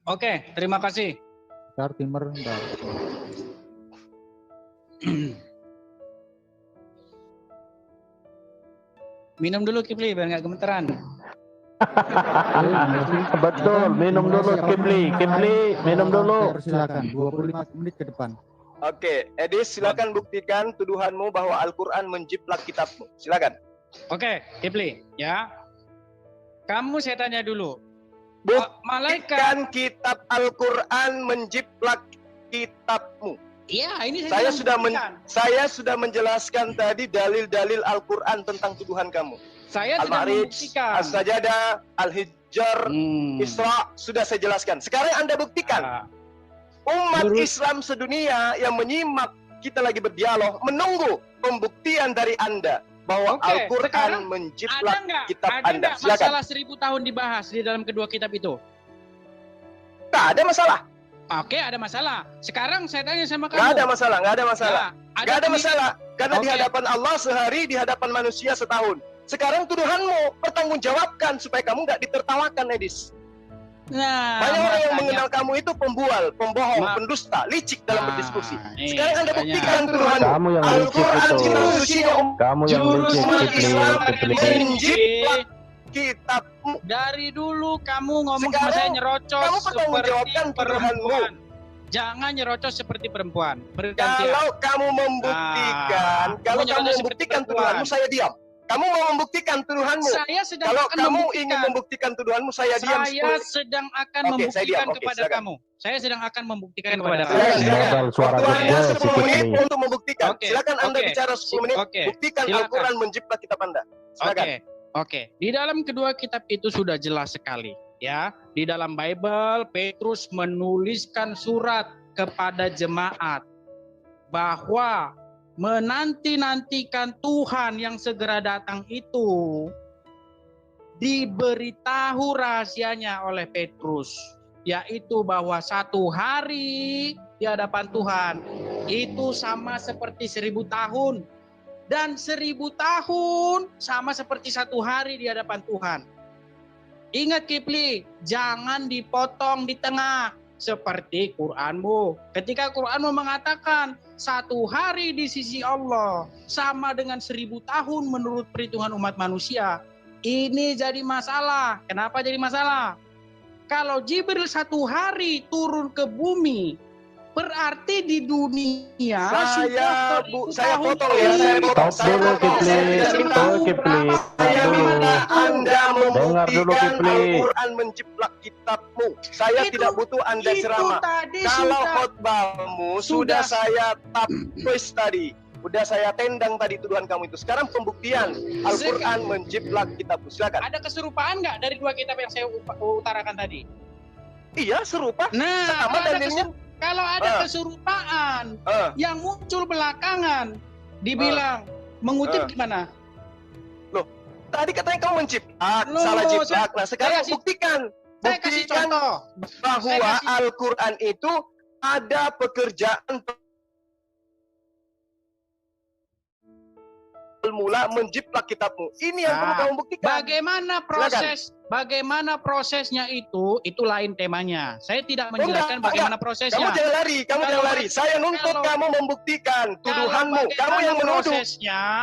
Oke, terima kasih. Bentar, timer, bentar. Minum dulu Kipli biar nggak gemeteran. Betul, minum dulu Kipli, minum dulu. Silakan, 25 menit ke depan. Oke, Edis silakan buktikan tuduhanmu bahwa Al-Quran menjiplak kitabmu. Silakan. Oke, Kipli, ya. Kamu saya tanya dulu. Malaikat. Buktikan kitab Al-Quran menjiplak kitabmu. Iya, ini Saya sudah menjelaskan tadi dalil-dalil Al-Quran tentang tuduhan kamu. Saya sudah Al-Ma'arij, membuktikan. As-Sajadah, Al-Hijr, Isra sudah saya jelaskan. Sekarang Anda buktikan. Umat Islam sedunia yang menyimak kita lagi berdialog menunggu pembuktian dari Anda bahwa Al-Quran menjiplak kitab Anda. Ada masalah 1000 tahun dibahas di dalam kedua kitab itu? Tak ada masalah. Oke, ada masalah. Sekarang saya tanya sama kamu. Nggak ada masalah, nggak ada masalah. Ya, nggak ada masalah. Karena di hadapan Allah sehari, di hadapan manusia setahun. Sekarang tuduhanmu pertanggungjawabkan supaya kamu nggak ditertawakan, Edis. Nah, banyak orang yang mengenal kamu itu pembual, pembohong, pendusta, licik dalam berdiskusi. Sekarang Anda buktikan tuduhanmu. Kamu yang licik itu. Kamu yang licik, menjiplak kitabmu. Dari dulu kamu ngomong sama saya nyerocos kamu seperti perempuan. Jangan nyerocos seperti perempuan. Bergantian. Kalau kamu membuktikan tuduhanmu, saya diam. Kamu mau membuktikan tuduhanmu? Kalau kamu ingin membuktikan tuduhanmu, saya diam. Saya sedang akan membuktikan kepada kamu. Saya sedang akan membuktikan kepada kamu. Waktu Anda 10 menit untuk membuktikan. Silakan Anda bicara 10 menit. Buktikan Al-Quran menjiplak kitab Anda. Silakan. Oke. Di dalam kedua kitab itu sudah jelas sekali, ya. Di dalam Bible, Petrus menuliskan surat kepada jemaat bahwa menanti-nantikan Tuhan yang segera datang itu diberitahu rahasianya oleh Petrus, yaitu bahwa satu hari di hadapan Tuhan itu sama seperti 1000 tahun, dan 1000 tahun sama seperti satu hari di hadapan Tuhan. Ingat Kipli, jangan dipotong di tengah seperti Quranmu. Ketika Quranmu mengatakan satu hari di sisi Allah sama dengan 1000 tahun menurut perhitungan umat manusia, ini jadi masalah. Kenapa jadi masalah? Kalau Jibril satu hari turun ke bumi, berarti di dunia saya potong ya, saya minta Anda membuktikan Al-Quran menjiplak kitabmu. Saya tidak butuh Anda ceramah. Kalau khotbahmu sudah saya tapis tadi, sudah saya tendang tadi tuduhan kamu itu. Sekarang pembuktian Al-Quran menjiplak kitabmu. Silakan. Ada keserupaan nggak dari dua kitab yang saya utarakan tadi? Iya, serupa. Nah, sama dalilnya. Kalau ada keserupaan yang muncul belakangan, dibilang mengutip gimana? Loh, tadi katanya kamu menjiplak, salah jiplak. Nah, sekarang buktikan bahwa Al-Quran itu ada pekerjaan mula menjiplak kitabmu. Ini yang perlu kamu buktikan. Bagaimana prosesnya itu lain temanya. Saya tidak menjelaskan bagaimana prosesnya. Kamu jangan lari. Saya nuntut kamu membuktikan tuduhanmu. Kamu yang menuduh.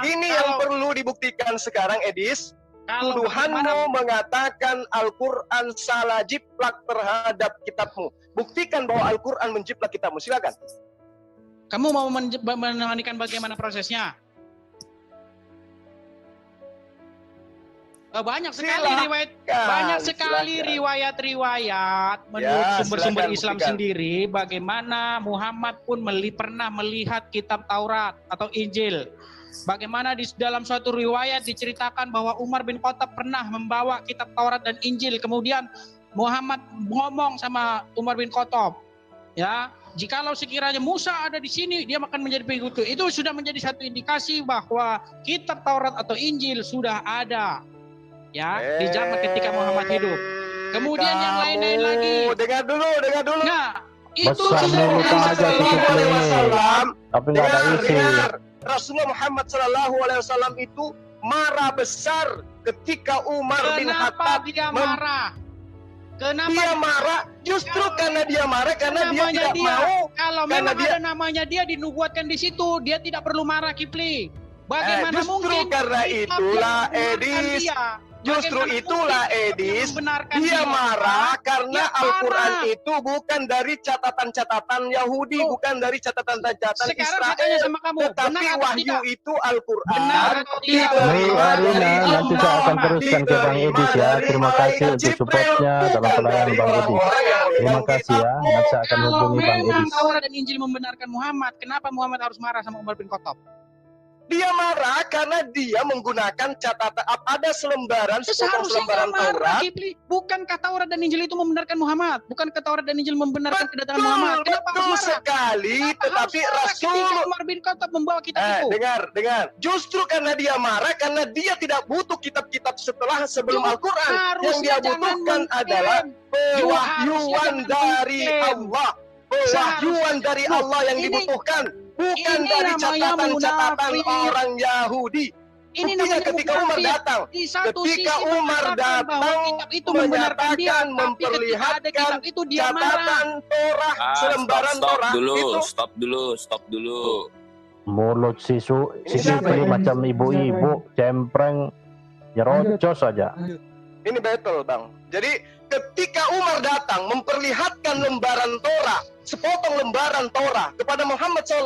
Ini yang perlu dibuktikan sekarang, Edis. Tuduhanmu mengatakan Al-Quran salah jiplak terhadap kitabmu. Buktikan bahwa Al-Quran menjiplak kitabmu. Silakan. Kamu mau menanyakan bagaimana prosesnya? Banyak sekali riwayat menurut sumber-sumber Islam sendiri bagaimana Muhammad pun pernah melihat kitab Taurat atau Injil. Bagaimana di dalam suatu riwayat diceritakan bahwa Umar bin Khattab pernah membawa kitab Taurat dan Injil. Kemudian Muhammad ngomong sama Umar bin Khattab, ya, jikalau sekiranya Musa ada di sini, dia akan menjadi pengikutku. Itu sudah menjadi satu indikasi bahwa kitab Taurat atau Injil sudah ada. Ya, di zaman ketika Muhammad hidup. Kemudian yang lain-lain lagi. Dengar dulu. Nah, itu tapi nggak ada isi. Rasulullah Muhammad SAW itu marah besar ketika Umar bin Khattab. Kenapa dia marah? Kenapa Dia marah justru karena dia marah karena dia namanya tidak dia? mau. Kalau Karena memang dia- ada namanya dia dinubuatkan di situ, dia tidak perlu marah, Kipli. Bagaimana justru mungkin karena kitab itulah, yang membenarkan Edis. dia? Justru Bagaimana itulah, mungkin kitab yang Edis, membenarkan dia marah karena Dia Al-Quran marah. itu bukan dari catatan-catatan Yahudi, Oh. bukan dari catatan-catatan Sekarang saya tanya Israel. sama kamu, Tetapi benar atau wahyu tidak? itu Al-Quran Benar atau tidak? diterima Ini dari Arina, nanti saya akan Allah, teruskan ke Bang diterima Edis ya. dari Terima kasih malaikat untuk Jibril, supportnya dalam bukan pelayanan dari Bang Edis. orang-orang yang Terima memegang kasih ya. kitabmu. Nanti saya akan Kalau hubungi Bang memang Edis. Taurat dan Injil membenarkan Muhammad, kenapa Muhammad harus marah sama Umar bin Khattab? Dia marah karena dia menggunakan catatan, ada selembaran, sepotong Seharusnya selembaran nggak marah, Taurat. Kipli. Bukankah Taurat dan Injil itu membenarkan Muhammad? Bukankah Taurat dan Injil membenarkan kedatangan Muhammad? Kenapa harus Betul marah? sekali, Kenapa tetapi harus marah ketika Rasul Umar bin Khattab membawa kitab itu? dengar. Justru karena dia marah, karena dia tidak butuh kitab-kitab sebelum Al-Quran. Yang dia Harusnya jangan butuhkan adalah mengklaim. pewahyuan jangan dari mengklaim. Allah. Pewahyuan dari Loh, Allah yang ini- dibutuhkan. Bukan ini dari namanya catatan-catatan munafik. orang Yahudi. Ini Buktinya namanya ketika Umar munafik. datang, Di satu ketika sisi Umar mengatakan bahwa datang, kitab itu membenarkan dia, menyatakan, tapi ketika ada memperlihatkan kitab itu dia marah. catatan Torah, selembaran Torah itu. Stop dulu. Mulut si Supri macam ibu-ibu, cempreng, nyerocos saja. Ini betul, Bang. Jadi ketika Umar datang memperlihatkan lembaran Torah, sepotong lembaran Torah kepada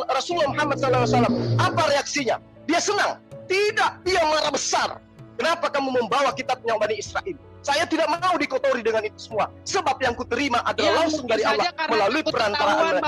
Rasulullah Muhammad SAW, apa reaksinya? Dia senang? Tidak, dia marah besar. Kenapa kamu membawa kitabnya Bani Israel? Saya tidak mau dikotori dengan itu semua. Sebab yang kuterima adalah langsung dari Allah melalui perantaraan.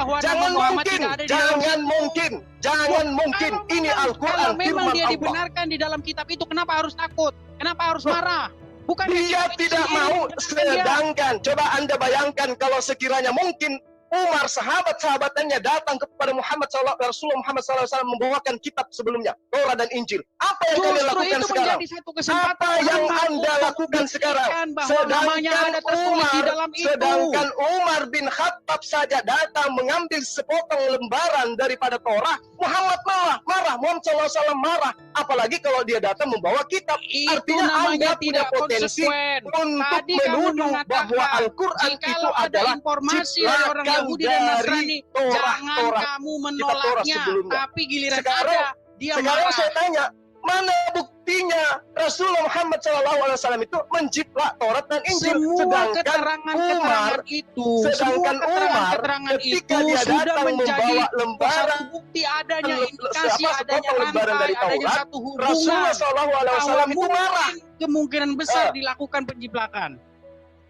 Jangan mungkin. Ini Al-Quran, Kalau memang firman dia Allah. dibenarkan di dalam kitab itu, kenapa harus takut? Kenapa harus marah? Bukan Dia tidak mau, sedangkan coba Anda bayangkan kalau sekiranya mungkin Umar sahabat-sahabatannya datang kepada Rasulullah Muhammad SAW membawakan kitab sebelumnya, Torah dan Injil. Apa yang kalian Justru lakukan itu sekarang? menjadi satu kesempatan Apa yang Muhammad Anda untuk lakukan sekarang? bahwa namanya ada tertulis di dalam itu. Sedangkan Umar bin Khattab saja datang mengambil sepotong lembaran daripada Torah, Muhammad marah, Muhammad SAW marah. Apalagi kalau dia datang membawa kitab. Itu Artinya namanya Anda punya tidak potensi konsekuen. untuk Tadi kamu menuduh mengatakan, bahwa Al-Quran itu jikalau ada adalah informasi dari orang ciptakan Yahudi dan dari Nasrani, jangan Torah, kamu Torah menolaknya. sebelumnya. Tapi giliran Sekarang- ada, dia Sekarang marah. saya tanya, mana buktinya Rasulullah Muhammad SAW itu menjiplak Taurat dan Injil? Semua Sedangkan keterangan-keterangan itu, sedangkan semua keterangan-keterangan ketika itu dia sudah datang menjadi membawa lembaran satu bukti adanya indikasi, sepotong adanya lembaran rantai, dari adanya Taurat, satu hubungan. Rasulullah SAW itu marah. Kemungkinan besar dilakukan penjiplakan.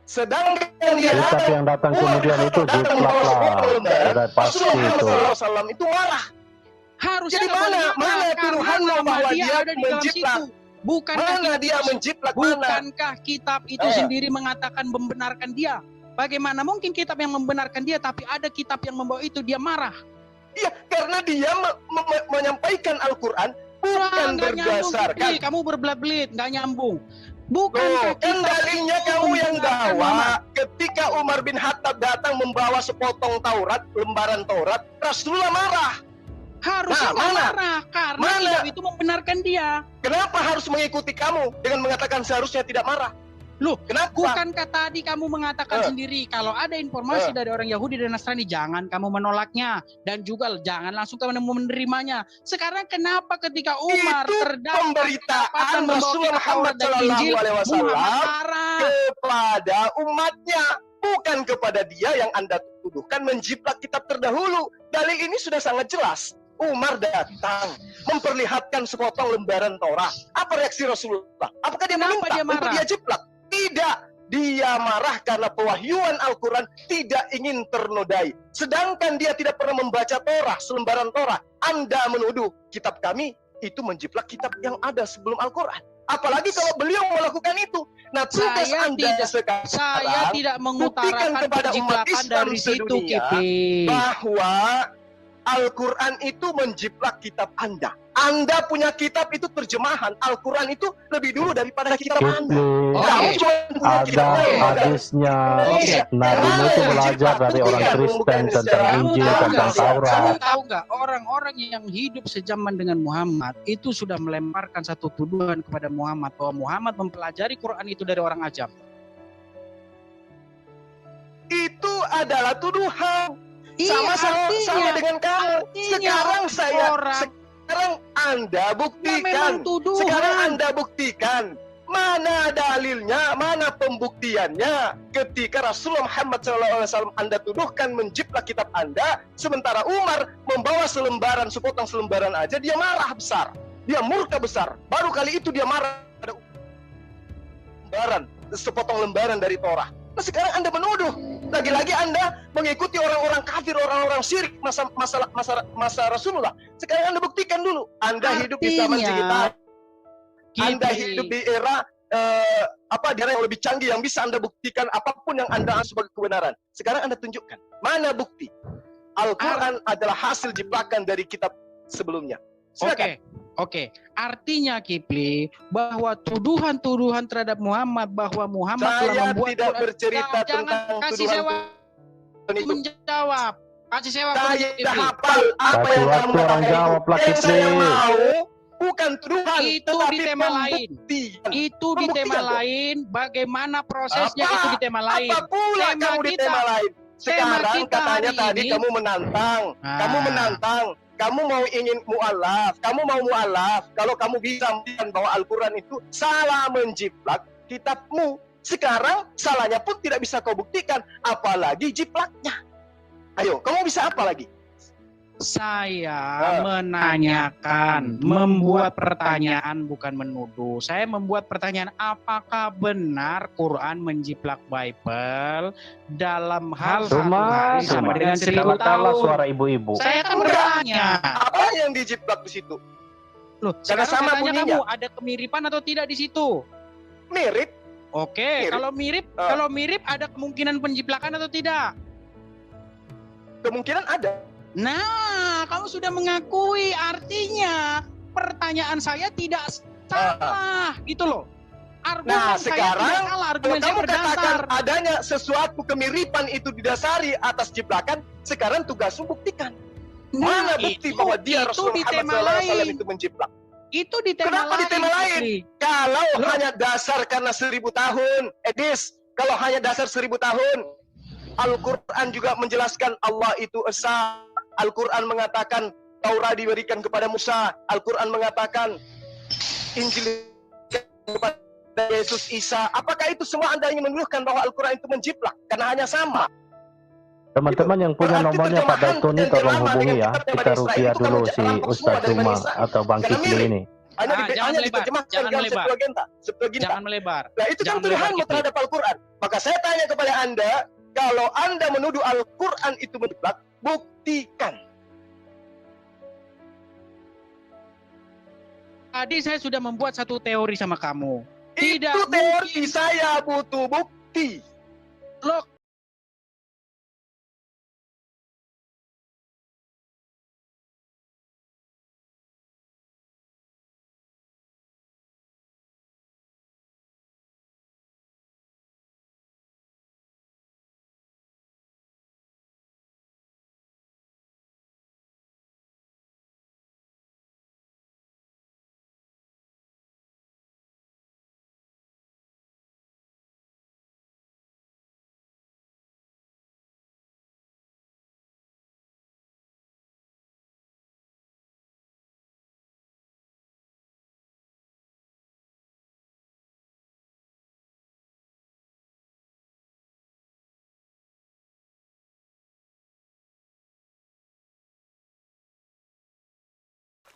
Sedangkan dia Kitab yang datang kemudian itu jiplak lah. Sudah pasti itu. Rasulullah SAW itu marah. Harusnya Jadi nggak boleh mana marah, karena tuduhanmu nama bahwa dia ada di dalam menjiplak? situ. Bukankah Mana kitab dia itu- menjiplak? Mana? Bukankah kitab itu sendiri mengatakan membenarkan dia? Bagaimana mungkin kitab yang membenarkan dia, tapi ada kitab yang membawa itu, dia marah? Iya, karena dia menyampaikan Al-Quran bukan Nggak nyambung, berdasarkan. Kipli. Kamu berbelit-belit, nggak nyambung. Bukankah Kan dalilnya itu kamu yang membenarkan Muhammad? bawa. Ketika Umar bin Khattab datang membawa sepotong Taurat, lembaran Taurat, Rasulullah marah. Harusnya Nah, nggak mana? marah, karena Mana? kitab itu membenarkan dia. Kenapa harus mengikuti kamu dengan mengatakan seharusnya tidak marah? Loh, Kenapa? bukankah tadi kamu mengatakan sendiri kalau ada informasi dari orang Yahudi dan Nasrani, jangan kamu menolaknya dan juga jangan langsung kamu menerimanya. Sekarang kenapa ketika Umar Itu terdapat pemberitaan kedapatan membawa Rasulullah kitab Muhammad Taurat dan Injil, SAW Muhammad marah? kepada umatnya, bukan kepada dia yang Anda tuduhkan menjiplak kitab terdahulu. Dalil ini sudah sangat jelas. Umar datang memperlihatkan sepotong lembaran Torah. Apa reaksi Rasulullah? Apakah dia Kenapa meminta dia marah? untuk dia jiplak? Tidak. Dia marah karena pewahyuan Al-Quran tidak ingin ternodai. Sedangkan dia tidak pernah membaca Torah, selembaran Torah. Anda menuduh kitab kami itu menjiplak kitab yang ada sebelum Al-Quran. Apalagi kalau beliau melakukan itu. Nah, tugas Anda sekarang Saya tidak buktikan mengutarakan kepada umat penjiplakan Islam dari situ, sedunia Kipli. bahwa Al-Quran itu menjiplak kitab Anda. Anda punya kitab itu terjemahan. Al-Quran itu lebih dulu daripada kitab Anda. Kipli, Kamu cuma punya kitab ada Anda. hadisnya. Nabi itu belajar dari orang Kristen tentang Injil, tentang Taurat. Kamu tahu nggak, orang-orang yang hidup sejaman dengan Muhammad itu sudah melemparkan satu tuduhan kepada Muhammad bahwa Muhammad mempelajari Quran itu dari orang ajam. adalah tuduhan. Iya, Sama dengan kamu. artinya Sekarang Anda memang buktikan. tuduhan. Sekarang Anda buktikan. Mana dalilnya, mana pembuktiannya ketika Rasulullah Muhammad SAW Anda tuduhkan menjiplak kitab Anda, sementara Umar membawa sepotong selembaran aja dia marah besar, dia murka besar. Baru kali itu dia marah pada sepotong lembaran dari Torah. Nah sekarang Anda menuduh, lagi-lagi Anda mengikuti orang-orang kafir, orang-orang syirik masa Rasulullah. Sekarang Anda buktikan dulu, Anda hidup di zaman digital. Anda hidup di era di era yang lebih canggih yang bisa Anda buktikan apapun yang Anda anggap sebagai kebenaran. Sekarang Anda tunjukkan mana bukti Al-Quran adalah hasil jiplakan dari kitab sebelumnya. Silakan. Oke. Artinya Kipli bahwa tuduhan-tuduhan terhadap Muhammad bahwa Muhammad telah Saya membuat tidak bercerita jangan tentang kasih sewa tuduhan itu. menjawab. Kasih sewa Saya Kipli. tidak hafal apa Kasih yang waktu kamu orang katakan jawab itu. lah, Yang saya Kipli. mau bukan tuduhan, Itu tetapi di tema lain. pembuktian. Itu di tema Pembuktian dong. lain. Bagaimana prosesnya Apa? itu di tema lain. Apa pula Tema kamu di kita- tema lain? Sekarang kita katanya hari tadi ini- kamu menantang. Ah. Kamu menantang. Kamu mau ingin mu'alaf. Kamu mau mu'alaf. Kalau kamu bisa membuktikan bahwa Al-Quran itu salah menjiplak kitabmu. Sekarang salahnya pun tidak bisa kau buktikan. Apalagi jiplaknya. Ayo, kamu bisa apa lagi? Saya menanyakan, membuat pertanyaan bukan menuduh. Saya membuat pertanyaan apakah benar Quran menjiplak Bible dalam hal satu hari sama dengan 1000 Kalah tahun. suara ibu-ibu. Saya kan bertanya. Apa yang dijiplak di situ? Loh, Karena sekarang sama saya tanya bunyinya. kamu, ada kemiripan atau tidak di situ? Mirip. Oke, Mirip. kalau mirip ada kemungkinan penjiplakan atau tidak? Kemungkinan ada. Nah, kamu sudah mengakui, artinya pertanyaan saya tidak salah, gitu loh. Argumen Nah, saya sekarang tidak salah, Kalau argumen saya kamu katakan berdasar. adanya sesuatu kemiripan itu didasari atas jiplakan, sekarang tugasmu buktikan. Mana bukti bahwa dia itu Rasulullah di Muhammad tema SAW lain. itu menjiplak? Itu di tema Kenapa lain. di tema lain? Kipli. Kalau Loh. hanya dasar karena 1000 tahun, Edis, kalau hanya dasar 1000 tahun, Al-Quran juga menjelaskan Allah itu esa. Al-Quran mengatakan Taurat diberikan kepada Musa. Al-Quran mengatakan Injil kepada Yesus Isa. Apakah itu semua Anda ingin menuduhkan bahwa Al-Quran itu menjiplak? Karena hanya sama. Teman-teman yang punya Berarti nomornya Pak terjemahan Daitoni dan tolong terlama hubungi dengan ya. kitabnya Kita Bani Israel rupiah itu dulu kamu si rampok semua Ustadz dari Bani Juma Israel. atau Bang Karena Kipli mirip. ini. Hanya, Jangan hanya melebar, diterjemahkan jangan dalam melebar. Septuaginta. Jangan melebar. Nah itu kan Jangan melebar, tuduhanmu Kipli. terhadap Al-Quran. Maka saya tanya kepada Anda, kalau Anda menuduh Al-Quran itu menjiplak, buktikan. Tadi saya sudah membuat satu teori sama kamu. Itu Tidak teori, saya butuh bukti. Loh,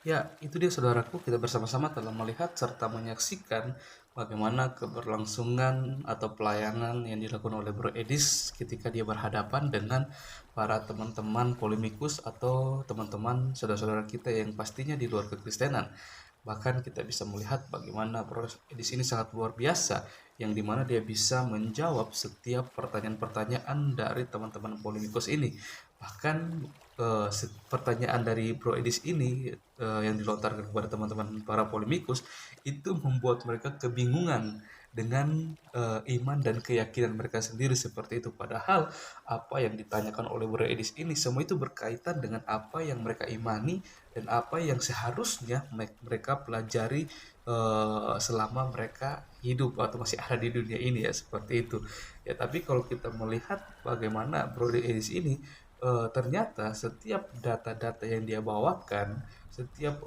Ya, itu dia saudaraku, kita bersama-sama telah melihat serta menyaksikan bagaimana keberlangsungan atau pelayanan yang dilakukan oleh Bro Edis ketika dia berhadapan dengan para teman-teman polemikus atau teman-teman saudara-saudara kita yang pastinya di luar kekristenan. Bahkan kita bisa melihat bagaimana Bro Edis ini sangat luar biasa, yang dimana dia bisa menjawab setiap pertanyaan-pertanyaan dari teman-teman polemikus ini. Bahkan pertanyaan dari Bro Edis ini yang dilontarkan kepada teman-teman para polemikus itu membuat mereka kebingungan dengan iman dan keyakinan mereka sendiri seperti itu. Padahal apa yang ditanyakan oleh Bro Edis ini semua itu berkaitan dengan apa yang mereka imani dan apa yang seharusnya mereka pelajari selama mereka hidup atau masih ada di dunia ini ya, seperti itu. Ya, tapi kalau kita melihat bagaimana Bro Edis ini, ternyata setiap data-data yang dia bawakan, setiap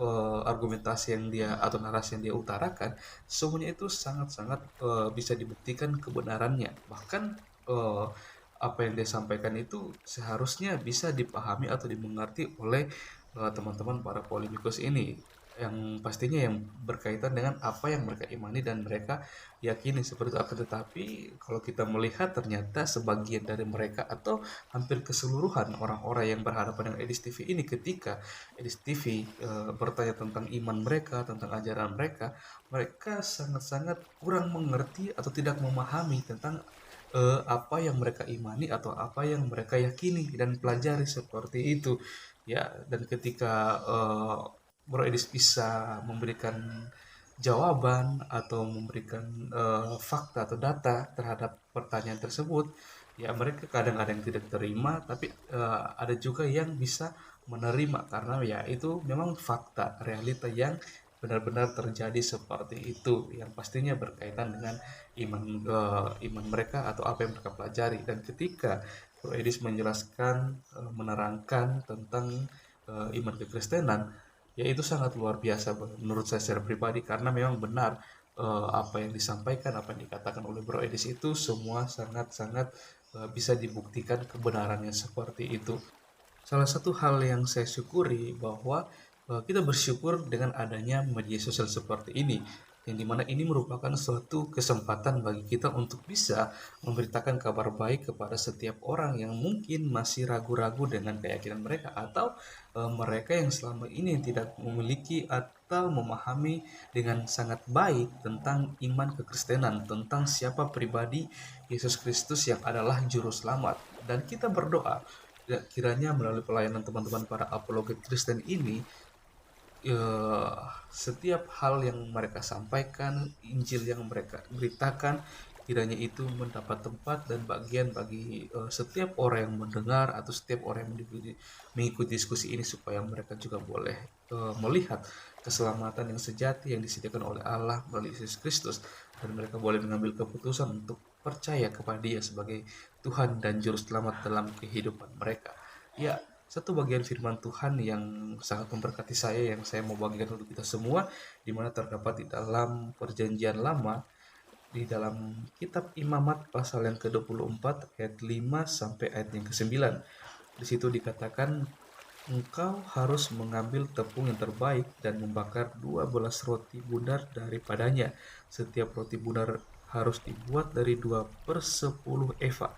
argumentasi yang dia atau narasi yang dia utarakan, semuanya itu sangat-sangat bisa dibuktikan kebenarannya. Bahkan eh, apa yang dia sampaikan itu seharusnya bisa dipahami atau dimengerti oleh teman-teman para polemikus ini, yang pastinya yang berkaitan dengan apa yang mereka imani dan mereka yakini seperti itu. Akan tetapi kalau kita melihat ternyata sebagian dari mereka atau hampir keseluruhan orang-orang yang berhadapan dengan Edis TV ini, ketika Edis TV bertanya tentang iman mereka, tentang ajaran mereka, mereka sangat-sangat kurang mengerti atau tidak memahami tentang apa yang mereka imani atau apa yang mereka yakini dan pelajari seperti itu. Ya, dan ketika Bro Edis bisa memberikan jawaban atau memberikan fakta atau data terhadap pertanyaan tersebut, ya mereka kadang-kadang tidak terima, tapi ada juga yang bisa menerima karena ya itu memang fakta realita yang benar-benar terjadi seperti itu, yang pastinya berkaitan dengan iman mereka atau apa yang mereka pelajari. Dan ketika Bro Edis menjelaskan, menerangkan tentang iman kekristenan, ya itu sangat luar biasa menurut saya secara pribadi, karena memang benar apa yang disampaikan, apa yang dikatakan oleh Bro Edis itu semua sangat-sangat bisa dibuktikan kebenarannya seperti itu. Salah satu hal yang saya syukuri bahwa kita bersyukur dengan adanya media sosial seperti ini, yang dimana ini merupakan suatu kesempatan bagi kita untuk bisa memberitakan kabar baik kepada setiap orang yang mungkin masih ragu-ragu dengan keyakinan mereka, atau mereka yang selama ini tidak memiliki atau memahami dengan sangat baik tentang iman kekristenan, tentang siapa pribadi Yesus Kristus yang adalah juru selamat. Dan kita berdoa, ya, kiranya melalui pelayanan teman-teman para apologet Kristen ini, setiap hal yang mereka sampaikan, Injil yang mereka beritakan, kiranya itu mendapat tempat dan bagian bagi setiap orang yang mendengar atau setiap orang yang mengikuti diskusi ini, supaya mereka juga boleh melihat keselamatan yang sejati yang disediakan oleh Allah melalui Yesus Kristus, dan mereka boleh mengambil keputusan untuk percaya kepada Dia sebagai Tuhan dan Juru Selamat dalam kehidupan mereka. Ya, satu bagian firman Tuhan yang sangat memberkati saya, yang saya mau bagikan untuk kita semua, di mana terdapat di dalam Perjanjian Lama, di dalam kitab Imamat pasal yang ke-24 ayat 5 sampai ayat yang ke-9. Di situ dikatakan, engkau harus mengambil tepung yang terbaik dan membakar 12 roti bundar daripadanya. Setiap roti bundar harus dibuat dari 2/10 eva.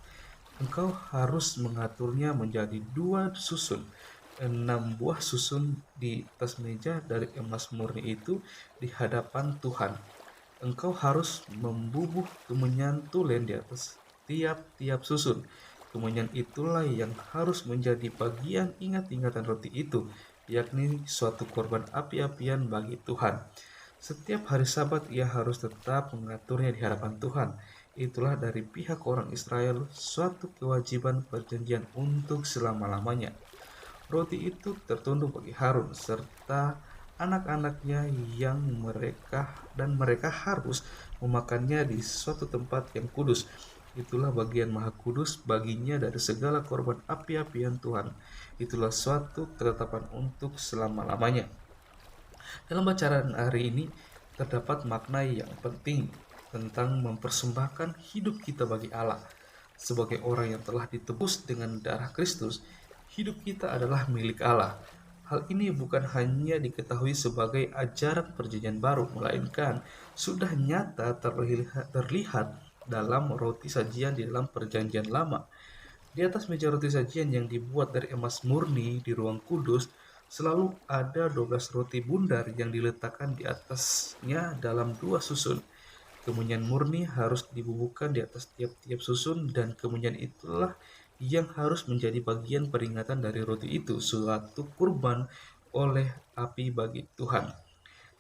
Engkau harus mengaturnya menjadi 2 susun, 6 buah susun di atas meja dari emas murni itu di hadapan Tuhan. Engkau harus membubuh kemenyan tulen di atas tiap-tiap susun. Kemenyan itulah yang harus menjadi bagian ingat-ingatan roti itu, yakni suatu korban api-apian bagi Tuhan. Setiap hari Sabat ia harus tetap mengaturnya di hadapan Tuhan. Itulah dari pihak orang Israel suatu kewajiban perjanjian untuk selama-lamanya. Roti itu tertunduk bagi Harun serta anak-anaknya yang mereka harus memakannya di suatu tempat yang kudus. Itulah bagian maha kudus baginya dari segala korban api-apian Tuhan. Itulah suatu ketetapan untuk selama-lamanya. Dalam bacaan hari ini terdapat makna yang penting tentang mempersembahkan hidup kita bagi Allah. Sebagai orang yang telah ditebus dengan darah Kristus, hidup kita adalah milik Allah. Hal ini bukan hanya diketahui sebagai ajaran perjanjian baru, melainkan sudah nyata terlihat dalam roti sajian di dalam perjanjian lama. Di atas meja roti sajian yang dibuat dari emas murni di ruang kudus, selalu ada 12 roti bundar yang diletakkan di atasnya dalam 2 susun. Kemenyan murni harus dibubuhkan di atas tiap-tiap susun, dan kemenyan itulah yang harus menjadi bagian peringatan dari roti itu, suatu kurban oleh api bagi Tuhan.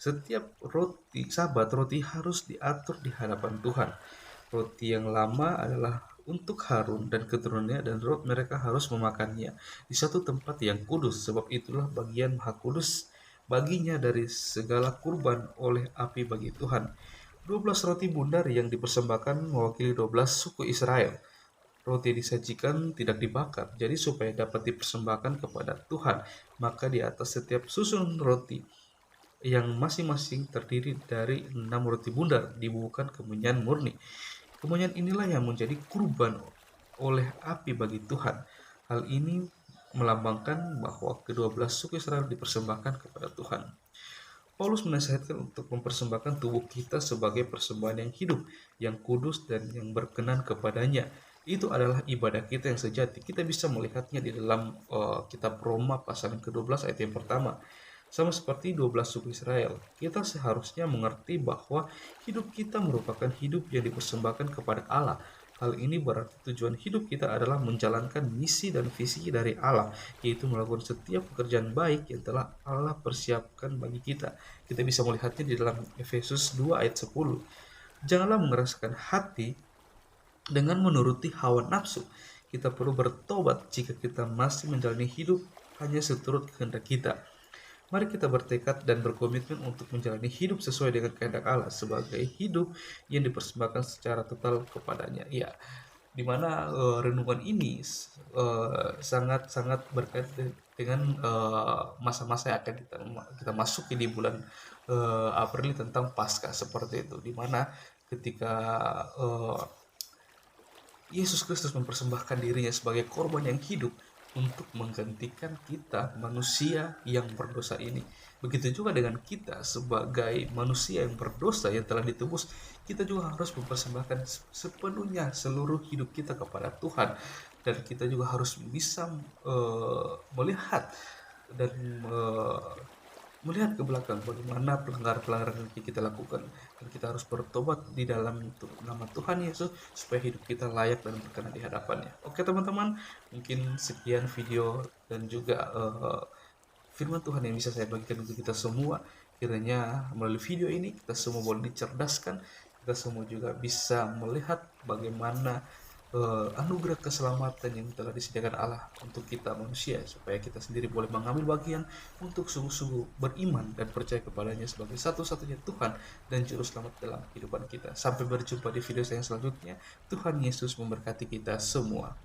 Setiap roti Sabat, roti harus diatur di hadapan Tuhan. Roti yang lama adalah untuk Harun dan keturunannya, dan mereka harus memakannya di satu tempat yang kudus, sebab itulah bagian maha kudus baginya dari segala kurban oleh api bagi Tuhan. 12 roti bundar yang dipersembahkan mewakili 12 suku Israel. Roti disajikan tidak dibakar, jadi supaya dapat dipersembahkan kepada Tuhan, maka di atas setiap susun roti yang masing-masing terdiri dari 6 roti bundar dibubuhkan kemenyan murni. Kemenyan inilah yang menjadi kurban oleh api bagi Tuhan. Hal ini melambangkan bahwa kedua belas suku Israel dipersembahkan kepada Tuhan. Paulus menasihatkan untuk mempersembahkan tubuh kita sebagai persembahan yang hidup, yang kudus dan yang berkenan kepadanya. Itu adalah ibadah kita yang sejati. Kita bisa melihatnya di dalam kitab Roma pasal yang ke-12 ayat yang pertama. Sama seperti 12 suku Israel, kita seharusnya mengerti bahwa hidup kita merupakan hidup yang dipersembahkan kepada Allah. Hal ini berarti tujuan hidup kita adalah menjalankan misi dan visi dari Allah, yaitu melakukan setiap pekerjaan baik yang telah Allah persiapkan bagi kita. Kita bisa melihatnya di dalam Efesus 2 ayat 10. Janganlah mengeraskan hati dengan menuruti hawa nafsu. Kita perlu bertobat jika kita masih menjalani hidup hanya seturut kehendak kita. Mari kita bertekad dan berkomitmen untuk menjalani hidup sesuai dengan kehendak Allah sebagai hidup yang dipersembahkan secara total kepadanya. Ya, dimana renungan ini sangat-sangat berkaitan dengan masa-masa yang akan kita masuki di bulan April tentang Paskah seperti itu, dimana ketika Yesus Kristus mempersembahkan dirinya sebagai korban yang hidup untuk menggantikan kita manusia yang berdosa ini. Begitu juga dengan kita sebagai manusia yang berdosa yang telah ditebus, kita juga harus mempersembahkan sepenuhnya seluruh hidup kita kepada Tuhan, dan kita juga harus bisa melihat dan melihat ke belakang bagaimana pelanggaran-pelanggaran yang kita lakukan, dan kita harus bertobat di dalam nama Tuhan Yesus supaya hidup kita layak dan berkenan di hadapannya. Oke teman-teman, mungkin sekian video dan juga firman Tuhan yang bisa saya bagikan untuk kita semua. Kiranya melalui video ini kita semua boleh dicerdaskan, kita semua juga bisa melihat bagaimana anugerah keselamatan yang telah disediakan Allah untuk kita manusia, supaya kita sendiri boleh mengambil bagian untuk sungguh-sungguh beriman dan percaya kepadanya sebagai satu-satunya Tuhan dan Juru Selamat dalam kehidupan kita. Sampai berjumpa di video saya yang selanjutnya. Tuhan Yesus memberkati kita semua.